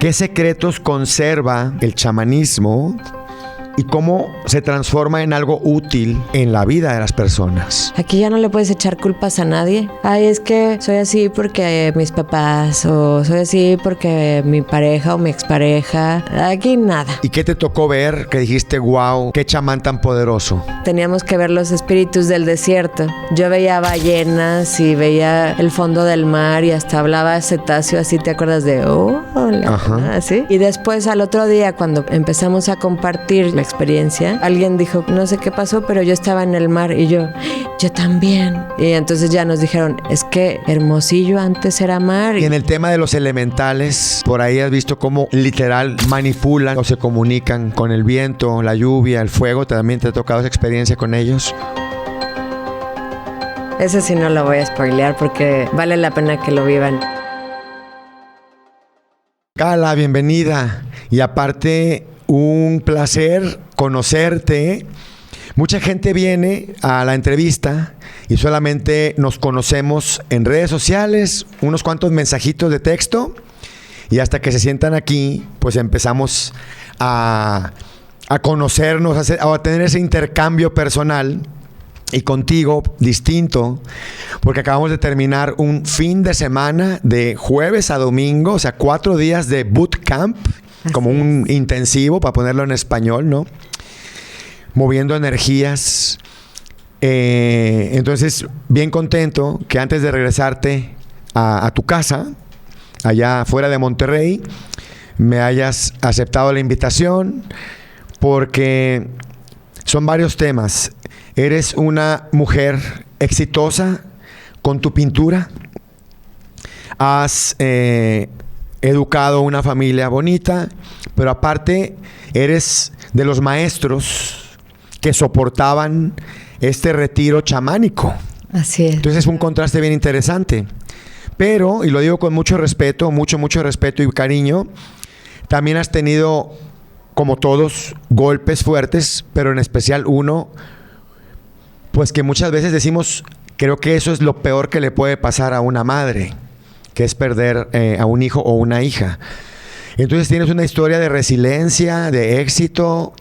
¿Qué secretos conserva el chamanismo y cómo se transforma en algo útil en la vida de las personas? Aquí ya no le puedes echar culpas a nadie. Ay, es que soy así porque mis papás, o soy así porque mi pareja o mi expareja. Aquí nada. ¿Y qué te tocó ver que dijiste, wow, qué chamán tan poderoso? Teníamos que ver los espíritus del desierto. Yo veía ballenas y veía el fondo del mar y hasta hablaba cetáceo, así te acuerdas de hola, así. Y después al otro día, cuando empezamos a compartir la experiencia, alguien dijo, no sé qué pasó, pero yo estaba en el mar y yo también. Y entonces ya nos dijeron, es que Hermosillo antes era mar. Y en el tema de los elementales, por ahí has visto cómo literal manipulan o se comunican con el viento, la lluvia, el fuego. ¿También te ha tocado esa experiencia con ellos? Ese sí no lo voy a spoilear porque vale la pena que lo vivan. Cala, bienvenida. Y aparte, un placer conocerte. Mucha gente viene a la entrevista y solamente nos conocemos en redes sociales, unos cuantos mensajitos de texto, y hasta que se sientan aquí, pues empezamos a conocernos, a tener ese intercambio personal. Y contigo, distinto, porque acabamos de terminar un fin de semana de jueves a domingo, o sea, 4 días de bootcamp, como un intensivo, para ponerlo en español, ¿no? Moviendo energías. Entonces, bien contento que antes de regresarte a tu casa, allá fuera de Monterrey, me hayas aceptado la invitación, porque son varios temas. Eres una mujer exitosa con tu pintura. Has educado una familia bonita, pero aparte eres de los maestros que soportaban este retiro chamánico. Así es. Entonces es un contraste bien interesante. Pero, y lo digo con mucho respeto, mucho respeto y cariño, también has tenido, como todos, golpes fuertes, pero en especial uno, pues que muchas veces decimos, creo que eso es lo peor que le puede pasar a una madre, que es perder a un hijo o una hija. Entonces tienes una historia de resiliencia, de éxito,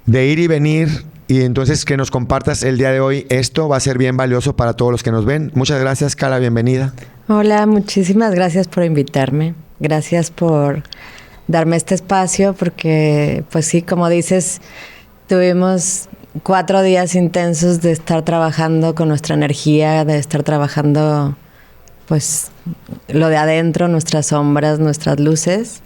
de ir y venir, y entonces que nos compartas el día de hoy esto va a ser bien valioso para todos los que nos ven. Muchas gracias, Cala, bienvenida. Hola, muchísimas gracias por invitarme. Gracias por darme este espacio, porque pues sí, como dices, tuvimos 4 días intensos de estar trabajando con nuestra energía, de estar trabajando pues lo de adentro, nuestras sombras, nuestras luces,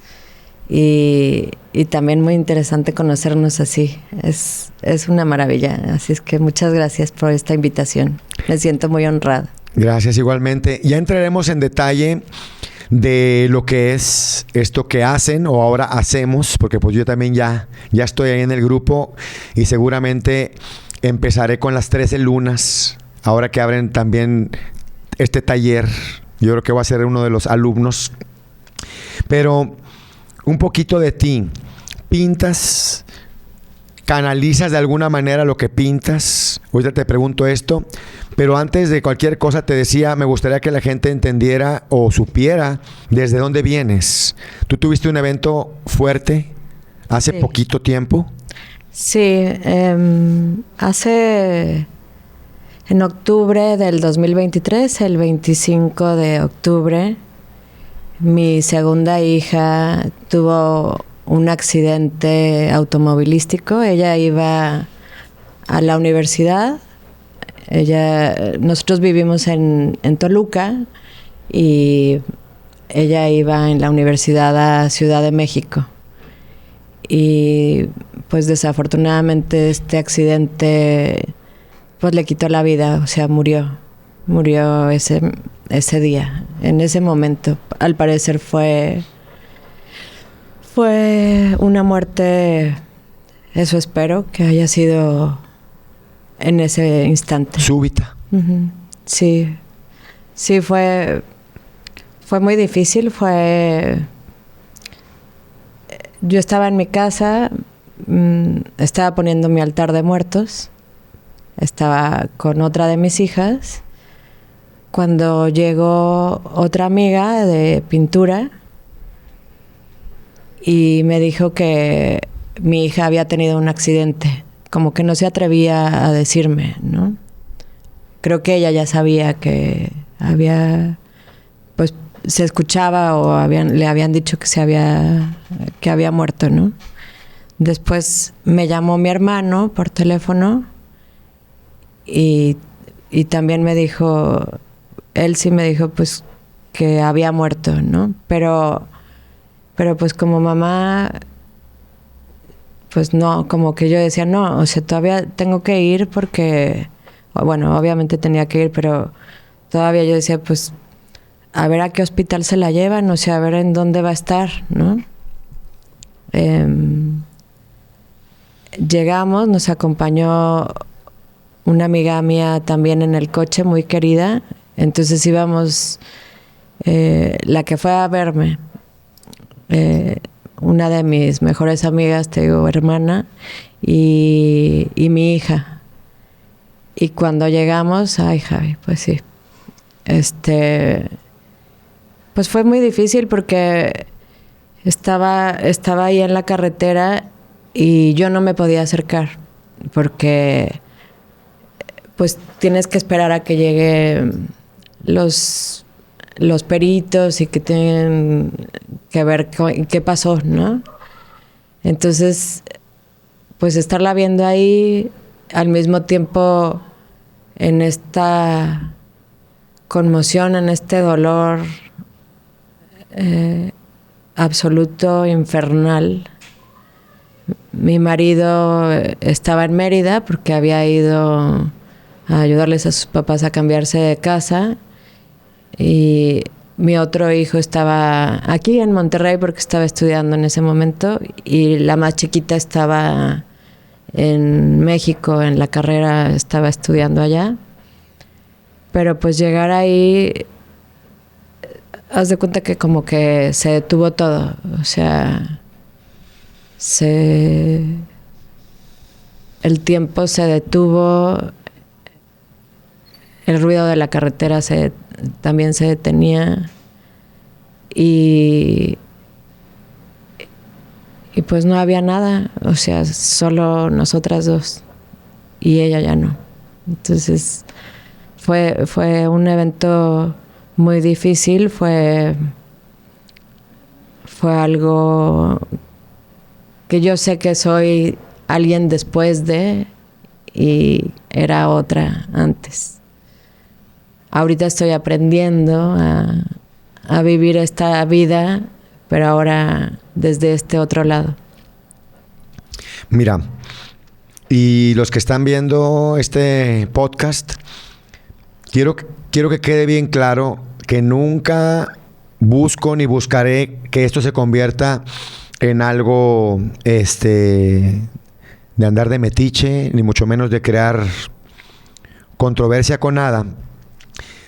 y también muy interesante conocernos así. Es una maravilla, así es que muchas gracias por esta invitación. Me siento muy honrada. Gracias, igualmente. Ya entraremos en detalle de lo que es esto que hacen o ahora hacemos, porque pues yo también ya estoy ahí en el grupo y seguramente empezaré con las 13 lunas, ahora que abren también este taller. Yo creo que voy a ser uno de los alumnos. Pero un poquito de ti. ¿Pintas? ¿Canalizas de alguna manera lo que pintas? Ahorita te pregunto esto. Pero antes de cualquier cosa te decía, me gustaría que la gente entendiera o supiera desde dónde vienes. ¿Tú tuviste un evento fuerte hace poquito tiempo? Sí, en octubre del 2023, el 25 de octubre, mi segunda hija tuvo un accidente automovilístico. Ella iba a la universidad. Nosotros vivimos en Toluca y ella iba en la universidad a Ciudad de México. Y pues desafortunadamente este accidente pues le quitó la vida, o sea, murió ese día, en ese momento. Al parecer fue una muerte, eso espero, que haya sido en ese instante. Súbita. Uh-huh. Sí, fue muy difícil. Yo estaba en mi casa, estaba poniendo mi altar de muertos, estaba con otra de mis hijas, cuando llegó otra amiga de pintura y me dijo que mi hija había tenido un accidente, como que no se atrevía a decirme, ¿no? Creo que ella ya sabía que había, pues se escuchaba o le habían dicho que había muerto, ¿no? Después me llamó mi hermano por teléfono y también me dijo, él sí me dijo pues que había muerto, ¿no? Pero pues como mamá, pues no, como que yo decía, no, o sea, todavía tengo que ir porque, bueno, obviamente tenía que ir, pero todavía yo decía, pues, a ver a qué hospital se la llevan, o sea, a ver en dónde va a estar, ¿no? Llegamos, nos acompañó una amiga mía también en el coche, muy querida, entonces íbamos, la que fue a verme, una de mis mejores amigas, te digo, hermana, y mi hija. Y cuando llegamos, ay, Javi, pues sí, pues fue muy difícil porque estaba ahí en la carretera y yo no me podía acercar porque pues tienes que esperar a que lleguen los peritos y que tienen que ver qué pasó, ¿no? Entonces, pues estarla viendo ahí al mismo tiempo en esta conmoción, en este dolor absoluto, infernal. Mi marido estaba en Mérida porque había ido a ayudarles a sus papás a cambiarse de casa y mi otro hijo estaba aquí en Monterrey porque estaba estudiando en ese momento y la más chiquita estaba en México, en la carrera, estaba estudiando allá. Pero pues llegar ahí, haz de cuenta que como que se detuvo todo, o sea, el tiempo se detuvo, el ruido de la carretera también se detenía y pues no había nada, o sea, solo nosotras dos y ella ya no. Entonces fue un evento muy difícil, fue algo que yo sé que soy alguien después de y era otra antes. Ahorita estoy aprendiendo a vivir esta vida, pero ahora desde este otro lado. Mira, y los que están viendo este podcast, quiero que quede bien claro que nunca busco ni buscaré que esto se convierta en algo de andar de metiche, ni mucho menos de crear controversia con nada.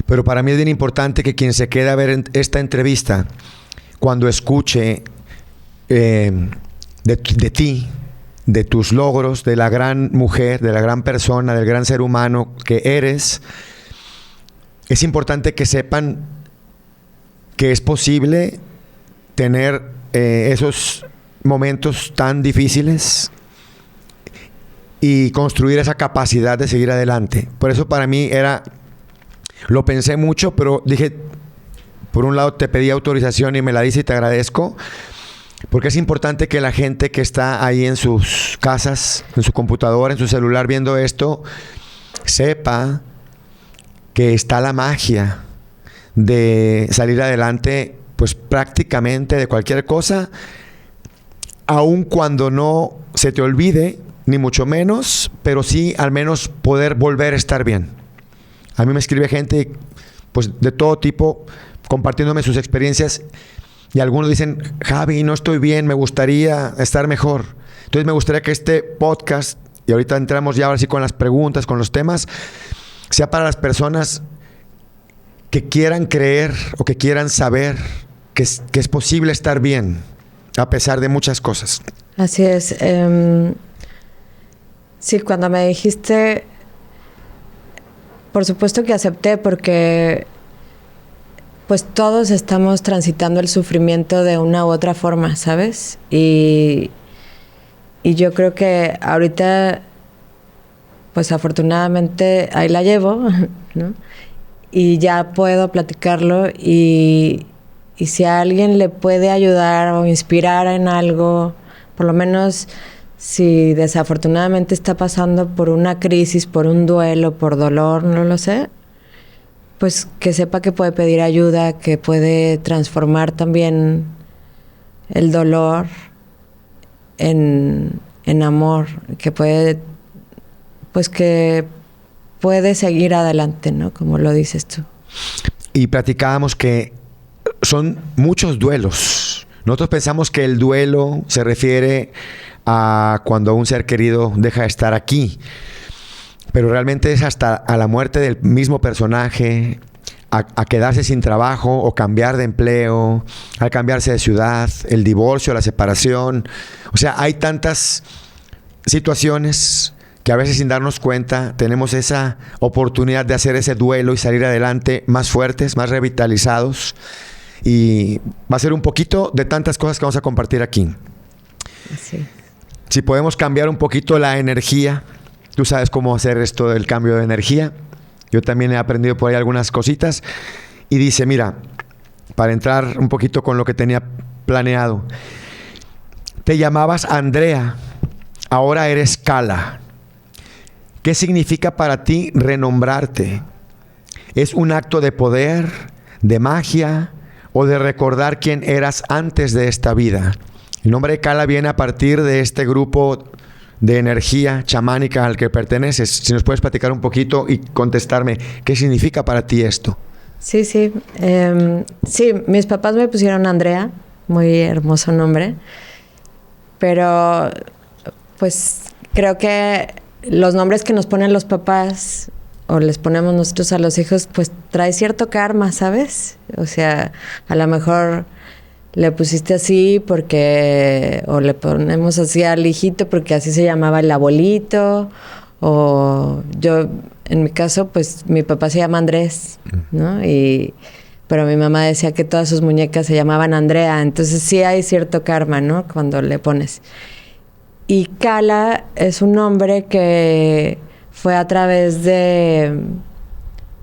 Pero para mí es bien importante que quien se quede a ver esta entrevista, cuando escuche de ti, de tus logros, de la gran mujer, de la gran persona, del gran ser humano que eres, es importante que sepan que es posible tener esos momentos tan difíciles y construir esa capacidad de seguir adelante. Por eso para mí lo pensé mucho, pero dije, por un lado te pedí autorización y me la dice y te agradezco, porque es importante que la gente que está ahí en sus casas, en su computadora, en su celular viendo esto, sepa que está la magia de salir adelante, pues prácticamente de cualquier cosa, aun cuando no se te olvide, ni mucho menos, pero sí al menos poder volver a estar bien. A mí me escribe gente pues de todo tipo compartiéndome sus experiencias y algunos dicen, Javi, no estoy bien, me gustaría estar mejor. Entonces me gustaría que este podcast, y ahorita entramos ya ahora sí con las preguntas, con los temas, sea para las personas que quieran creer o que quieran saber que es posible estar bien a pesar de muchas cosas. Así es. Sí, cuando me dijiste, por supuesto que acepté porque pues todos estamos transitando el sufrimiento de una u otra forma, ¿sabes? Y yo creo que ahorita, pues afortunadamente ahí la llevo, ¿no? Y ya puedo platicarlo y si a alguien le puede ayudar o inspirar en algo, por lo menos si desafortunadamente está pasando por una crisis, por un duelo, por dolor, no lo sé, pues que sepa que puede pedir ayuda, que puede transformar también el dolor en amor, que puede, pues que puede seguir adelante, ¿no? Como lo dices tú. Y platicábamos que son muchos duelos. Nosotros pensamos que el duelo se refiere a cuando un ser querido deja de estar aquí, pero realmente es hasta a la muerte del mismo personaje, a quedarse sin trabajo o cambiar de empleo, al cambiarse de ciudad, el divorcio, la separación. O sea, hay tantas situaciones que a veces sin darnos cuenta tenemos esa oportunidad de hacer ese duelo y salir adelante más fuertes, más revitalizados. Y va a ser un poquito de tantas cosas que vamos a compartir aquí. Sí. Si podemos cambiar un poquito la energía, tú sabes cómo hacer esto del cambio de energía. Yo también he aprendido por ahí algunas cositas. Y dice, mira, para entrar un poquito con lo que tenía planeado. Te llamabas Andrea, ahora eres Kala. ¿Qué significa para ti renombrarte? ¿Es un acto de poder, de magia o de recordar quién eras antes de esta vida? El nombre de Kala viene a partir de este grupo de energía chamánica al que perteneces. Si nos puedes platicar un poquito y contestarme, ¿qué significa para ti esto? Sí, sí. Sí, mis papás me pusieron Andrea, muy hermoso nombre, pero pues creo que los nombres que nos ponen los papás o les ponemos nosotros a los hijos, pues trae cierto karma, ¿sabes? O sea, a lo mejor le pusiste así porque, o le ponemos así al hijito porque así se llamaba el abuelito, o yo, en mi caso, pues mi papá se llama Andrés, ¿no? Pero mi mamá decía que todas sus muñecas se llamaban Andrea, entonces sí hay cierto karma, ¿no? Cuando le pones. Y Kala es un nombre que fue a través de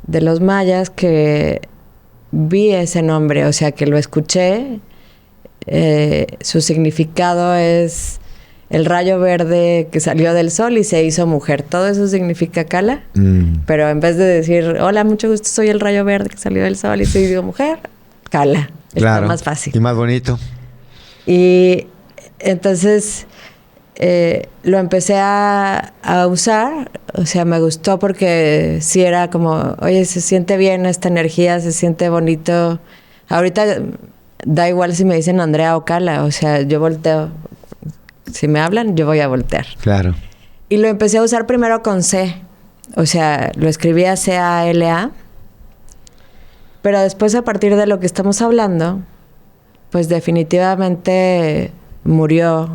los mayas que vi ese nombre, o sea que lo escuché. Su significado es el rayo verde que salió del sol y se hizo mujer. Todo eso significa Kala. Pero en vez de decir, hola, mucho gusto, soy el rayo verde que salió del sol y se hizo mujer, Kala. Claro, está más fácil. Y más bonito. Y entonces lo empecé a usar, o sea, me gustó porque sí era como, oye, se siente bien esta energía, se siente bonito. Ahorita da igual si me dicen Andrea o Kala, o sea, yo volteo. Si me hablan, yo voy a voltear. Claro. Y lo empecé a usar primero con C, o sea, lo escribía C-A-L-A, pero después a partir de lo que estamos hablando, pues definitivamente murió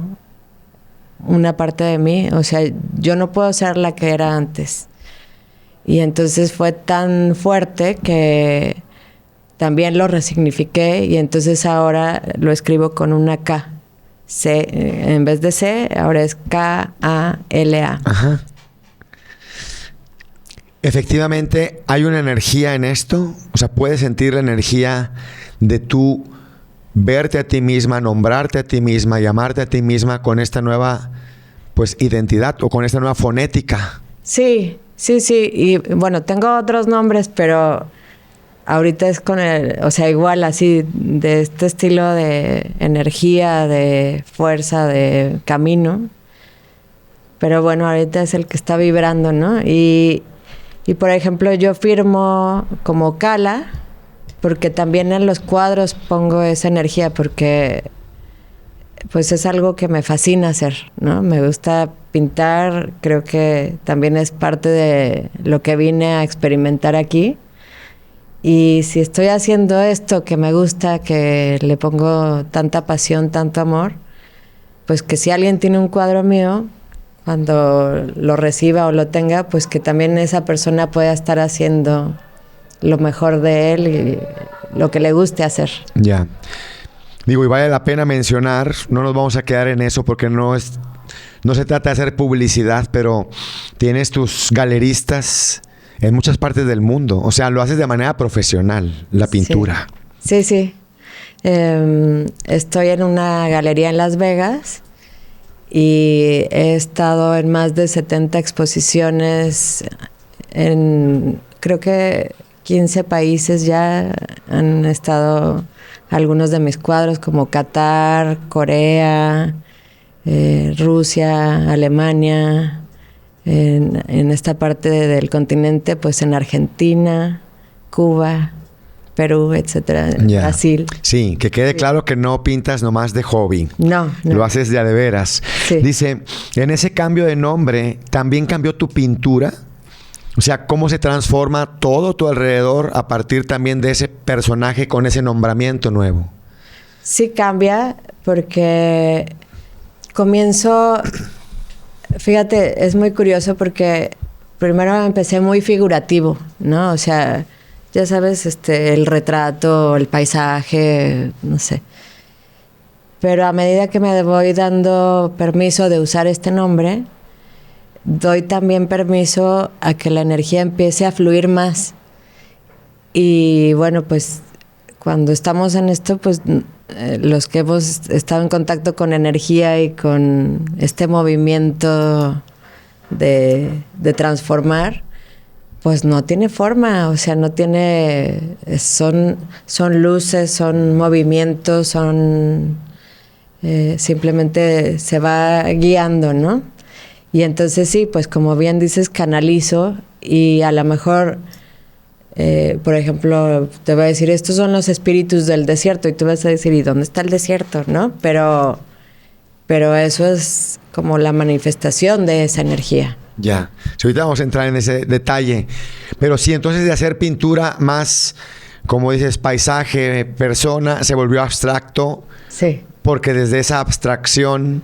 una parte de mí, o sea, yo no puedo ser la que era antes. Y entonces fue tan fuerte que también lo resignifiqué y entonces ahora lo escribo con una K. C, en vez de C, ahora es K-A-L-A. Ajá. Efectivamente, hay una energía en esto. O sea, puedes sentir la energía de tú verte a ti misma, nombrarte a ti misma, llamarte a ti misma con esta nueva, pues, identidad o con esta nueva fonética. Sí, sí, sí. Y bueno, tengo otros nombres, pero ahorita es con el, o sea, igual así, de este estilo de energía, de fuerza, de camino. Pero bueno, ahorita es el que está vibrando, ¿no? Y por ejemplo, yo firmo como Kala, porque también en los cuadros pongo esa energía, porque pues es algo que me fascina hacer, ¿no? Me gusta pintar, creo que también es parte de lo que vine a experimentar aquí. Y si estoy haciendo esto que me gusta, que le pongo tanta pasión, tanto amor, pues que si alguien tiene un cuadro mío, cuando lo reciba o lo tenga, pues que también esa persona pueda estar haciendo lo mejor de él lo que le guste hacer. Ya. Digo, y vale la pena mencionar, no nos vamos a quedar en eso porque no se trata de hacer publicidad, pero tienes tus galeristas en muchas partes del mundo. O sea, lo haces de manera profesional, la pintura. Sí, sí. Estoy en una galería en Las Vegas y he estado en más de 70 exposiciones en, creo que 15 países ya han estado algunos de mis cuadros, como Qatar, Corea, Rusia, Alemania, en esta parte del continente, pues en Argentina, Cuba, Perú, etcétera, Brasil. Sí, que quede claro que no pintas nomás de hobby. No. Lo haces de veras. Sí. Dice, en ese cambio de nombre, ¿también cambió tu pintura? O sea, ¿cómo se transforma todo tu alrededor a partir también de ese personaje con ese nombramiento nuevo? Sí cambia porque comienzo... Fíjate, es muy curioso porque primero empecé muy figurativo, ¿no? O sea, ya sabes, el retrato, el paisaje, no sé. Pero a medida que me voy dando permiso de usar este nombre, doy también permiso a que la energía empiece a fluir más. Y bueno, pues cuando estamos en esto, pues los que hemos estado en contacto con energía y con este movimiento de transformar, pues no tiene forma, o sea, no tiene... Son luces, son movimientos, son... simplemente se va guiando, ¿no? Y entonces sí, pues como bien dices, canalizo y a lo mejor... por ejemplo, te voy a decir, estos son los espíritus del desierto y tú vas a decir, ¿y dónde está el desierto? ¿No? Pero eso es como la manifestación de esa energía. Ya. Sí, ahorita vamos a entrar en ese detalle. Pero sí, entonces de hacer pintura más, como dices, paisaje, persona, se volvió abstracto. Sí. Porque desde esa abstracción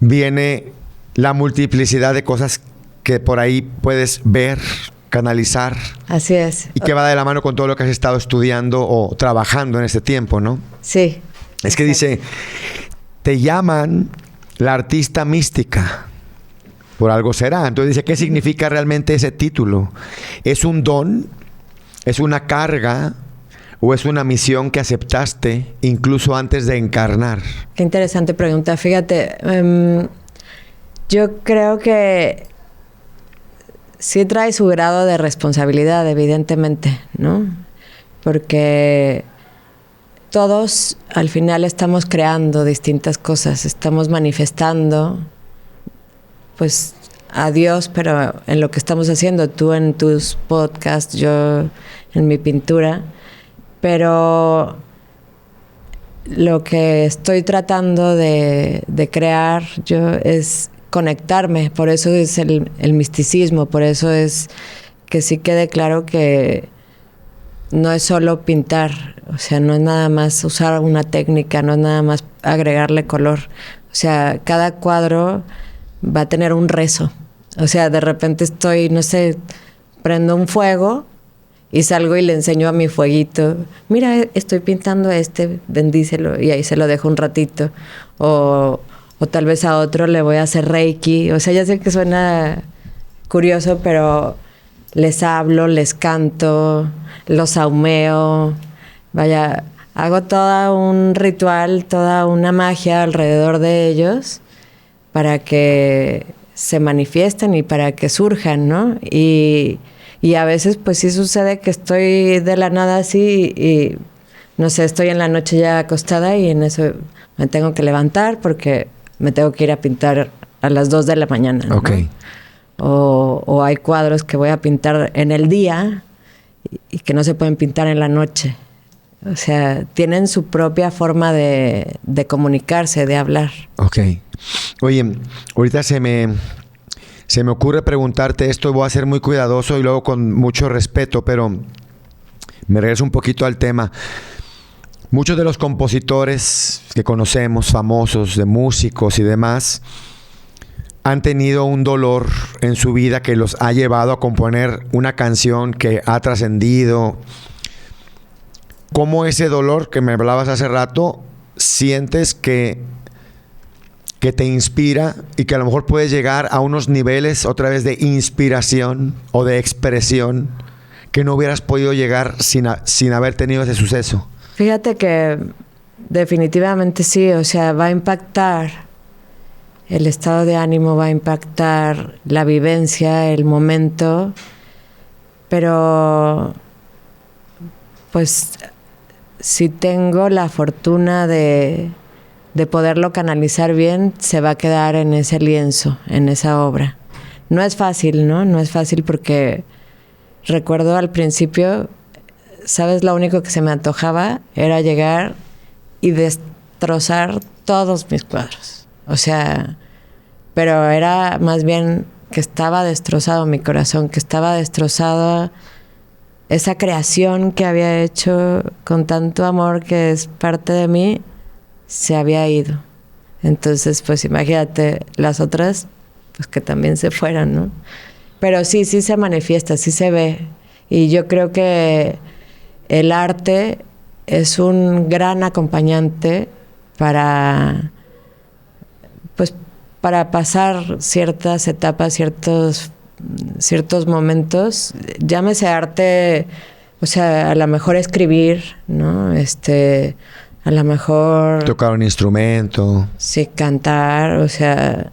viene la multiplicidad de cosas que por ahí puedes ver, canalizar. Así es. Y que va de la mano con todo lo que has estado estudiando o trabajando en este tiempo, ¿no? Sí. Es que dice, te llaman la artista mística. Por algo será. Entonces dice, ¿qué significa realmente ese título? ¿Es un don? ¿Es una carga? ¿O es una misión que aceptaste incluso antes de encarnar? Qué interesante pregunta. Fíjate, yo creo que sí trae su grado de responsabilidad, evidentemente, ¿no? Porque todos al final estamos creando distintas cosas, estamos manifestando, pues, a Dios, pero en lo que estamos haciendo, tú en tus podcasts, yo en mi pintura, pero lo que estoy tratando de crear yo es conectarme, por eso es el misticismo, por eso es que sí quede claro que no es solo pintar, o sea, no es nada más usar una técnica, no es nada más agregarle color, o sea, cada cuadro va a tener un rezo, o sea, de repente estoy, no sé, prendo un fuego y salgo y le enseño a mi fueguito, mira, estoy pintando bendícelo, y ahí se lo dejo un ratito, o tal vez a otro le voy a hacer reiki, o sea, ya sé que suena curioso, pero les hablo, les canto, los ahumeo, vaya, hago todo un ritual, toda una magia alrededor de ellos para que se manifiesten y para que surjan, ¿no? Y a veces pues sí sucede que estoy de la nada así y no sé, estoy en la noche ya acostada y en eso me tengo que levantar porque me tengo que ir a pintar a las 2 de la mañana, ¿no? Okay. O hay cuadros que voy a pintar en el día y que no se pueden pintar en la noche. O sea, tienen su propia forma de comunicarse, de hablar. Ok. Oye, ahorita se me ocurre preguntarte esto, voy a ser muy cuidadoso y luego con mucho respeto, pero me regreso un poquito al tema. Muchos de los compositores que conocemos, famosos, de músicos y demás, han tenido un dolor en su vida que los ha llevado a componer una canción que ha trascendido cómo ese dolor que me hablabas hace rato, sientes que te inspira y que a lo mejor puedes llegar a unos niveles otra vez de inspiración o de expresión que no hubieras podido llegar sin haber tenido ese suceso. Fíjate que definitivamente sí, o sea, va a impactar el estado de ánimo, va a impactar la vivencia, el momento, pero pues si tengo la fortuna de poderlo canalizar bien, se va a quedar en ese lienzo, en esa obra. No es fácil, ¿no? No es fácil porque recuerdo al principio, ¿sabes? Lo único que se me antojaba era llegar y destrozar todos mis cuadros. O sea, pero era más bien que estaba destrozado mi corazón, que estaba destrozada esa creación que había hecho con tanto amor, que es parte de mí, se había ido. Entonces, pues imagínate las otras, pues que también se fueran, ¿no? Pero sí se manifiesta, sí se ve. Y yo creo que el arte es un gran acompañante para pasar ciertas etapas, ciertos momentos. Llámese arte, o sea, a lo mejor escribir, ¿no? A lo mejor tocar un instrumento. Sí, cantar, o sea,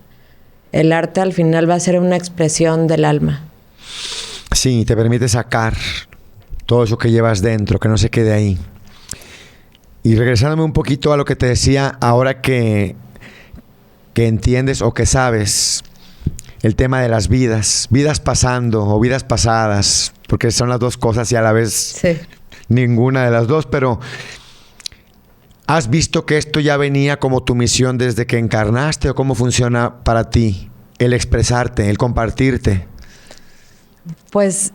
el arte al final va a ser una expresión del alma. Sí, te permite sacar todo eso que llevas dentro, que no se quede ahí. Y regresándome un poquito a lo que te decía, ahora que entiendes o que sabes el tema de las vidas pasando o vidas pasadas, porque son las dos cosas y a la vez sí. Ninguna de las dos, pero ¿has visto que esto ya venía como tu misión desde que encarnaste o cómo funciona para ti el expresarte, el compartirte? Pues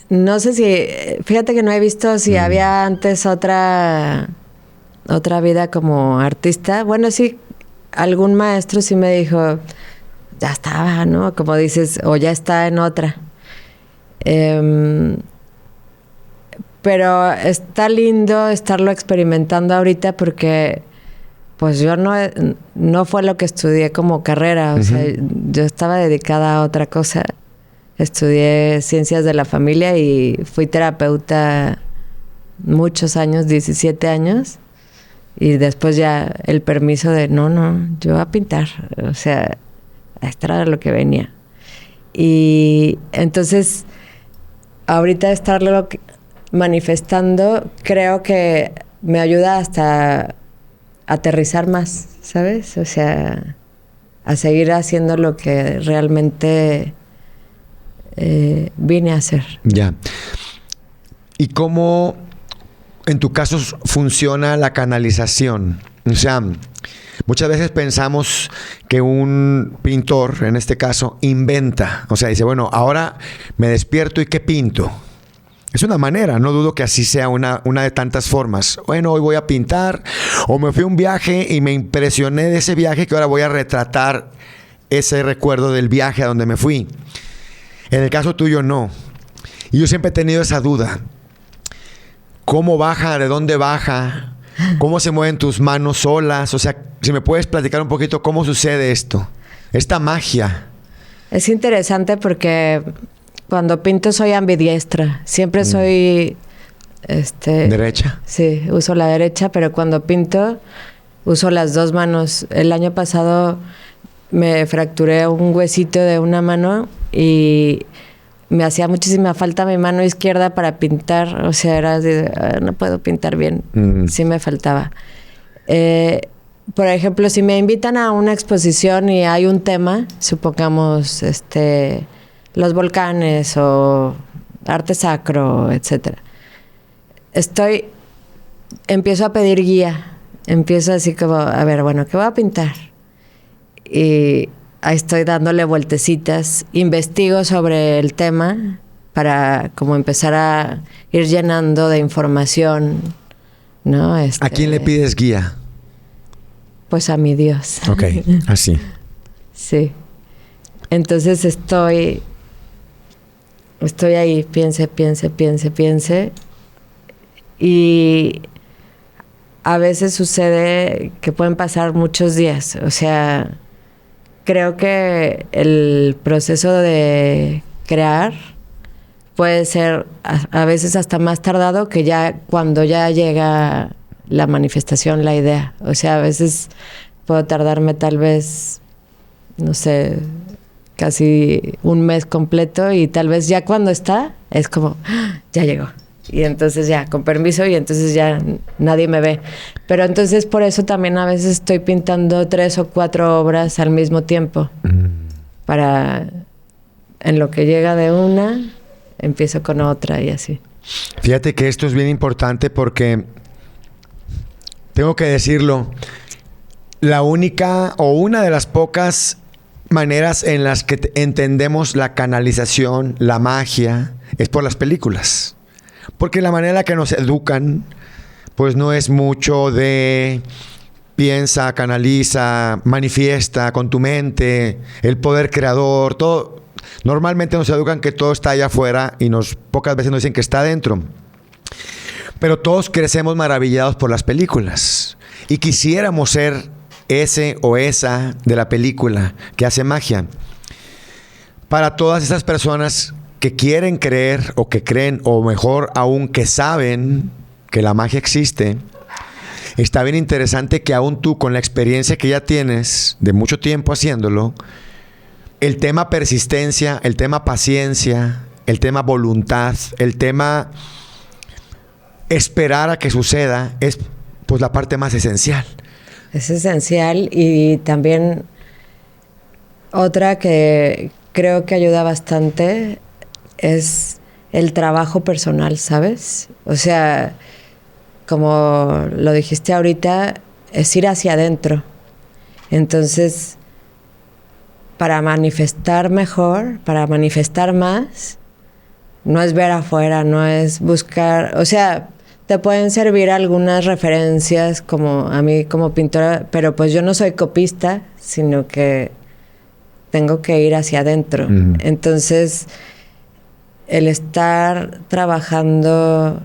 no sé si, fíjate que no he visto si había antes otra vida como artista. Bueno, sí, algún maestro sí me dijo, ya estaba, ¿no? Como dices, o ya está en otra. Pero está lindo estarlo experimentando ahorita porque pues yo no fue lo que estudié como carrera. O sea, yo estaba dedicada a otra cosa. Estudié ciencias de la familia y fui terapeuta muchos años, 17 años. Y después ya el permiso de, no, yo a pintar. O sea, esto era lo que venía. Y entonces, ahorita estarlo manifestando, creo que me ayuda hasta aterrizar más, ¿sabes? O sea, a seguir haciendo lo que realmente vine a hacer. Ya. ¿Y cómo, en tu caso, funciona la canalización? O sea, muchas veces pensamos que un pintor, en este caso, inventa. O sea, dice, bueno, ahora me despierto y ¿qué pinto? Es una manera, no dudo que así sea una de tantas formas. Bueno, hoy voy a pintar, o me fui a un viaje y me impresioné de ese viaje que ahora voy a retratar ese recuerdo del viaje a donde me fui. En el caso tuyo, no. Y yo siempre he tenido esa duda. ¿Cómo baja? ¿De dónde baja? ¿Cómo se mueven tus manos solas? O sea, si me puedes platicar un poquito cómo sucede esto, esta magia. Es interesante porque cuando pinto soy ambidiestra. Siempre soy... ¿Derecha? Sí, uso la derecha, pero cuando pinto uso las dos manos. El año pasado me fracturé un huesito de una mano y me hacía muchísima falta mi mano izquierda para pintar. O sea, era así, no puedo pintar bien. Sí me faltaba. Por ejemplo, si me invitan a una exposición y hay un tema, supongamos los volcanes o arte sacro, etcétera. Empiezo a pedir guía. Empiezo así como, a ver, bueno, ¿qué voy a pintar? Y ahí estoy dándole vueltecitas. Investigo sobre el tema para como empezar a ir llenando de información, ¿no? ¿A quién le pides guía? Pues a mi Dios. Ok, así. Sí. Entonces estoy ahí, piense. Y a veces sucede que pueden pasar muchos días. O sea, creo que el proceso de crear puede ser a veces hasta más tardado que ya cuando ya llega la manifestación, la idea. O sea, a veces puedo tardarme tal vez, no sé, casi un mes completo, y tal vez ya cuando está es como, ¡ah! Ya llegó. Y entonces ya, con permiso, y entonces ya nadie me ve. Pero entonces por eso también a veces estoy pintando 3 o 4 obras al mismo tiempo. Para, en lo que llega de una, empiezo con otra y así. Fíjate que esto es bien importante porque, tengo que decirlo, la única o una de las pocas maneras en las que entendemos la canalización, la magia, es por las películas. Porque la manera en la que nos educan, pues no es mucho de piensa, canaliza, manifiesta con tu mente, el poder creador, todo. Normalmente nos educan que todo está allá afuera y pocas veces nos dicen que está adentro. Pero todos crecemos maravillados por las películas y quisiéramos ser ese o esa de la película que hace magia. Para todas esas personas que quieren creer o que creen, o mejor aún que saben que la magia existe, está bien interesante que aún tú, con la experiencia que ya tienes de mucho tiempo haciéndolo, el tema persistencia, el tema paciencia, el tema voluntad, el tema esperar a que suceda, es pues la parte más esencial. Es esencial. Y también otra que creo que ayuda bastante es el trabajo personal, ¿sabes? O sea, como lo dijiste ahorita, es ir hacia adentro. Entonces, para manifestar mejor, para manifestar más, no es ver afuera, no es buscar, o sea, te pueden servir algunas referencias como a mí como pintora, pero pues yo no soy copista, sino que tengo que ir hacia adentro. Entonces, el estar trabajando,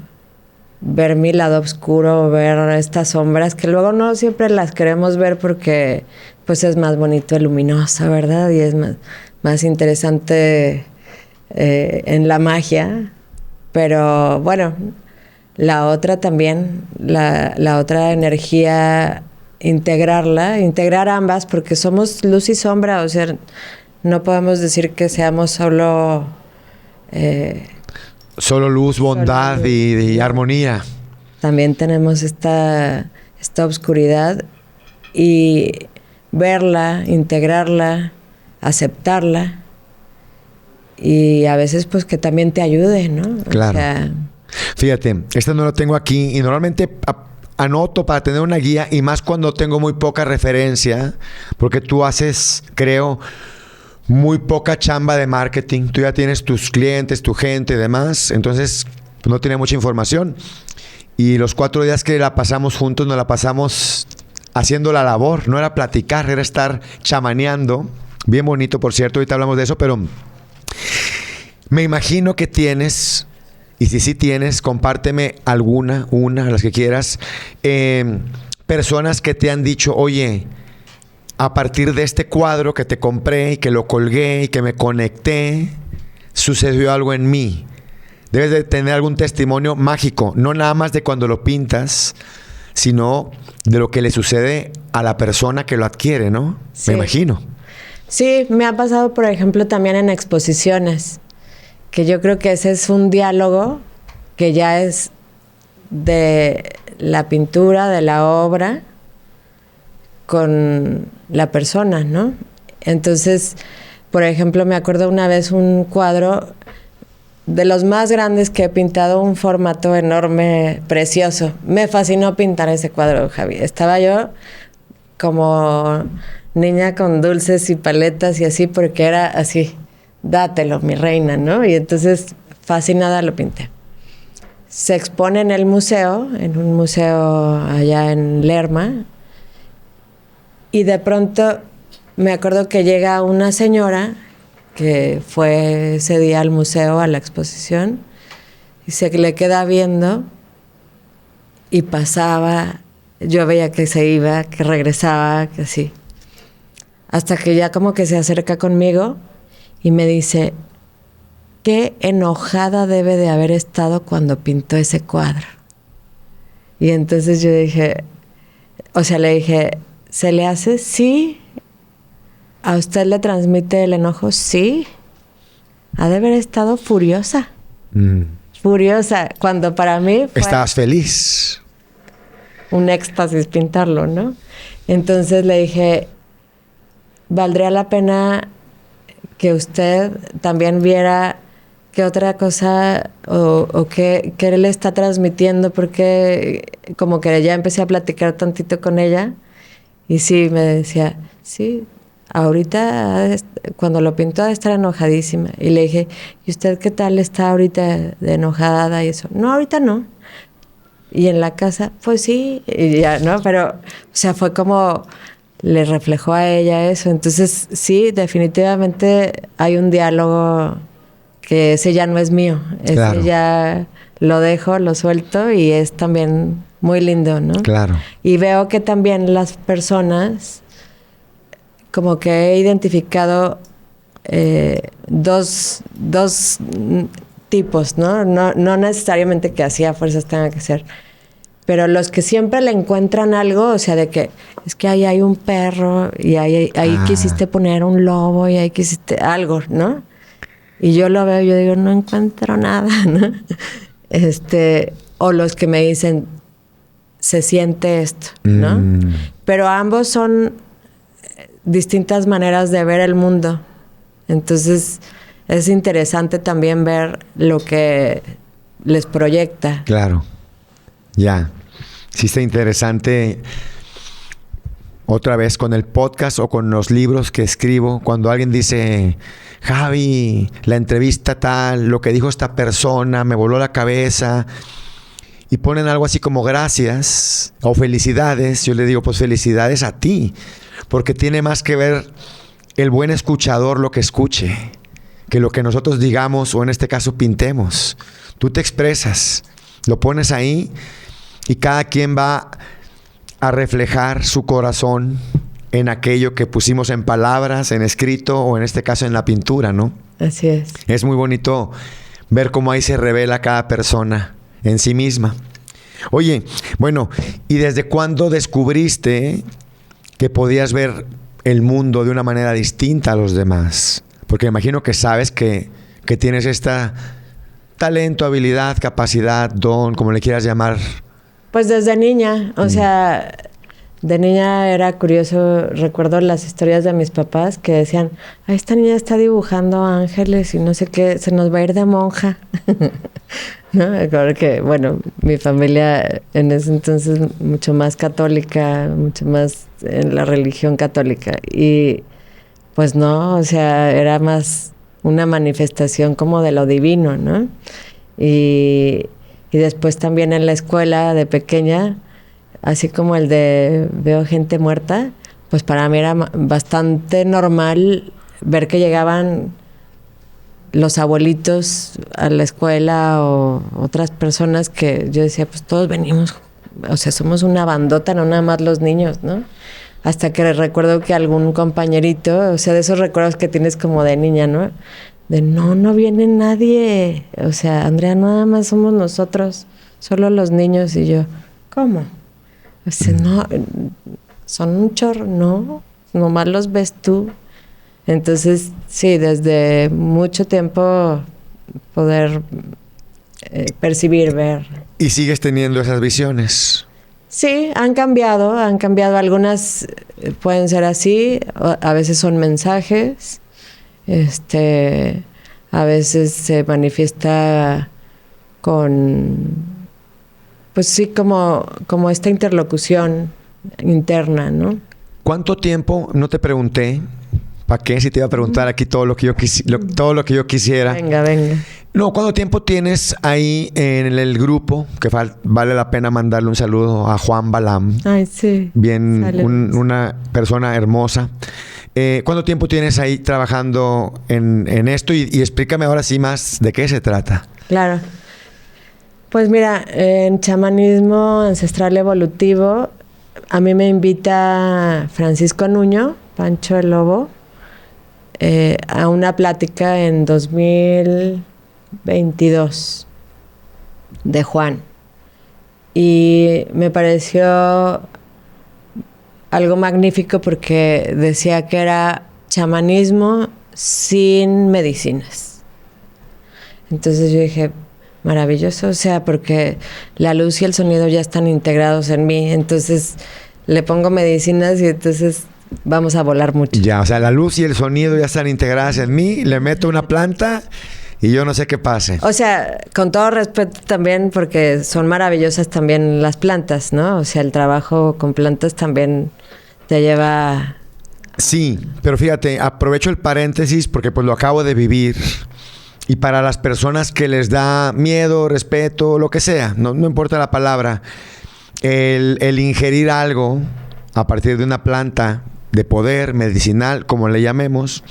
ver mi lado oscuro, ver estas sombras que luego no siempre las queremos ver porque pues es más bonito el luminoso, ¿verdad? Y es más interesante en la magia. Pero bueno, la otra también, la otra energía, integrar ambas, porque somos luz y sombra. O sea, no podemos decir que seamos solo luz, bondad solo luz. Y armonía. También tenemos esta oscuridad, y verla, integrarla, aceptarla, y a veces pues que también te ayude, ¿no? Claro. O sea, fíjate, esta no la tengo aquí y normalmente anoto para tener una guía, y más cuando tengo muy poca referencia, porque tú haces, creo, muy poca chamba de marketing. Tú ya tienes tus clientes, tu gente y demás, entonces pues, no tiene mucha información. Y los 4 días que la pasamos juntos, nos la pasamos haciendo la labor. No era platicar, era estar chamaneando. Bien bonito, por cierto, ahorita hablamos de eso, pero me imagino que tienes, y si sí tienes, compárteme una, las que quieras, personas que te han dicho, oye, a partir de este cuadro que te compré y que lo colgué y que me conecté, sucedió algo en mí. Debes de tener algún testimonio mágico, no nada más de cuando lo pintas, sino de lo que le sucede a la persona que lo adquiere, ¿no? Sí. Me imagino. Sí, me ha pasado, por ejemplo, también en exposiciones, que yo creo que ese es un diálogo que ya es de la pintura, de la obra, con la persona, ¿no? Entonces, por ejemplo, me acuerdo una vez un cuadro de los más grandes que he pintado, un formato enorme, precioso. Me fascinó pintar ese cuadro, Javi. Estaba yo como niña con dulces y paletas y así, porque era así, dátelo, mi reina, ¿no? Y entonces, fascinada, lo pinté. Se expone en el museo, en un museo allá en Lerma, y de pronto me acuerdo que llega una señora que fue ese día al museo, a la exposición, y se le queda viendo y pasaba, yo veía que se iba, que regresaba, que así. Hasta que ya como que se acerca conmigo y me dice, qué enojada debe de haber estado cuando pintó ese cuadro. Y entonces yo dije, o sea, le dije, ¿se le hace? Sí. ¿A usted le transmite el enojo? Sí. Ha de haber estado furiosa. Furiosa, cuando para mí fue... Estabas feliz. Un éxtasis pintarlo, ¿no? Entonces le dije, valdría la pena que usted también viera qué otra cosa o qué le está transmitiendo, porque como que ya empecé a platicar tantito con ella y sí, me decía, sí, ahorita cuando lo pintó de estar enojadísima. Y le dije, ¿y usted qué tal está ahorita de enojada y eso? No, ahorita no. Y en la casa, pues sí, y ya, ¿no? Pero, o sea, fue como le reflejó a ella eso. Entonces, sí, definitivamente hay un diálogo que ese ya no es mío. Claro. Ese ya lo dejo, lo suelto y es también muy lindo, ¿no? Claro. Y veo que también las personas, como que he identificado dos tipos, ¿no? No necesariamente que así a fuerzas tenga que ser, pero los que siempre le encuentran algo, o sea, de que es que ahí hay un perro y ahí quisiste poner un lobo y ahí quisiste algo, ¿no? Y yo lo veo y yo digo, no encuentro nada, ¿no? O los que me dicen, se siente esto, ¿no? Pero ambos son distintas maneras de ver el mundo. Entonces, es interesante también ver lo que les proyecta. Claro. Ya. Sí está interesante otra vez con el podcast o con los libros que escribo. Cuando alguien dice, Javi, la entrevista tal, lo que dijo esta persona, me voló la cabeza. Y ponen algo así como gracias o felicidades. Yo le digo, pues felicidades a ti. Porque tiene más que ver el buen escuchador lo que escuche que lo que nosotros digamos o en este caso pintemos. Tú te expresas, lo pones ahí y cada quien va a reflejar su corazón en aquello que pusimos en palabras, en escrito o en este caso en la pintura, ¿no? Así es. Es muy bonito ver cómo ahí se revela cada persona en sí misma. Oye, bueno, ¿y desde cuándo descubriste que podías ver el mundo de una manera distinta a los demás? Porque me imagino que sabes que tienes esta talento, habilidad, capacidad, don, como le quieras llamar. Pues desde niña, o sea, de niña era curioso, recuerdo las historias de mis papás que decían, esta niña está dibujando ángeles y no sé qué, se nos va a ir de monja. ¿No? Porque, bueno, mi familia en ese entonces mucho más católica, mucho más en la religión católica. Y pues no, o sea, era más una manifestación como de lo divino, ¿no? Y después también en la escuela de pequeña, así como el de veo gente muerta, pues para mí era bastante normal ver que llegaban los abuelitos a la escuela o otras personas que yo decía, pues todos venimos, o sea, somos una bandota, no nada más los niños, ¿no? Hasta que recuerdo que algún compañerito, o sea, de esos recuerdos que tienes como de niña, ¿no? De no viene nadie, o sea, Andrea, nada más somos nosotros, solo los niños. Y yo, ¿cómo? O sea, no, son un chorro, no, nomás los ves tú. Entonces, sí, desde mucho tiempo poder percibir, ver. ¿Y sigues teniendo esas visiones? Sí, han cambiado. Algunas pueden ser así, a veces son mensajes, a veces se manifiesta con, pues sí, como esta interlocución interna, ¿no? ¿Cuánto tiempo? No te pregunté. ¿Para qué? Si te iba a preguntar aquí todo lo que yo quisiera. Venga. No, ¿cuánto tiempo tienes ahí en el grupo? Que vale la pena mandarle un saludo a Juan Balam. Ay, sí. Bien, una persona hermosa. ¿Cuánto tiempo tienes ahí trabajando en esto? Y explícame ahora sí más de qué se trata. Claro. Pues mira, en chamanismo ancestral evolutivo, a mí me invita Francisco Nuño, Pancho el Lobo, a una plática en 2022 de Juan. Y me pareció algo magnífico porque decía que era chamanismo sin medicinas. Entonces yo dije, maravilloso, o sea, porque la luz y el sonido ya están integrados en mí, entonces le pongo medicinas y entonces vamos a volar mucho. Ya, o sea, la luz y el sonido ya están integradas en mí, le meto una planta y yo no sé qué pase. O sea, con todo respeto también, porque son maravillosas también las plantas, ¿no? O sea, el trabajo con plantas también te lleva... Sí, pero fíjate, aprovecho el paréntesis porque pues lo acabo de vivir. Y para las personas que les da miedo, respeto, lo que sea, no importa la palabra, el ingerir algo a partir de una planta de poder medicinal, como le llamemos,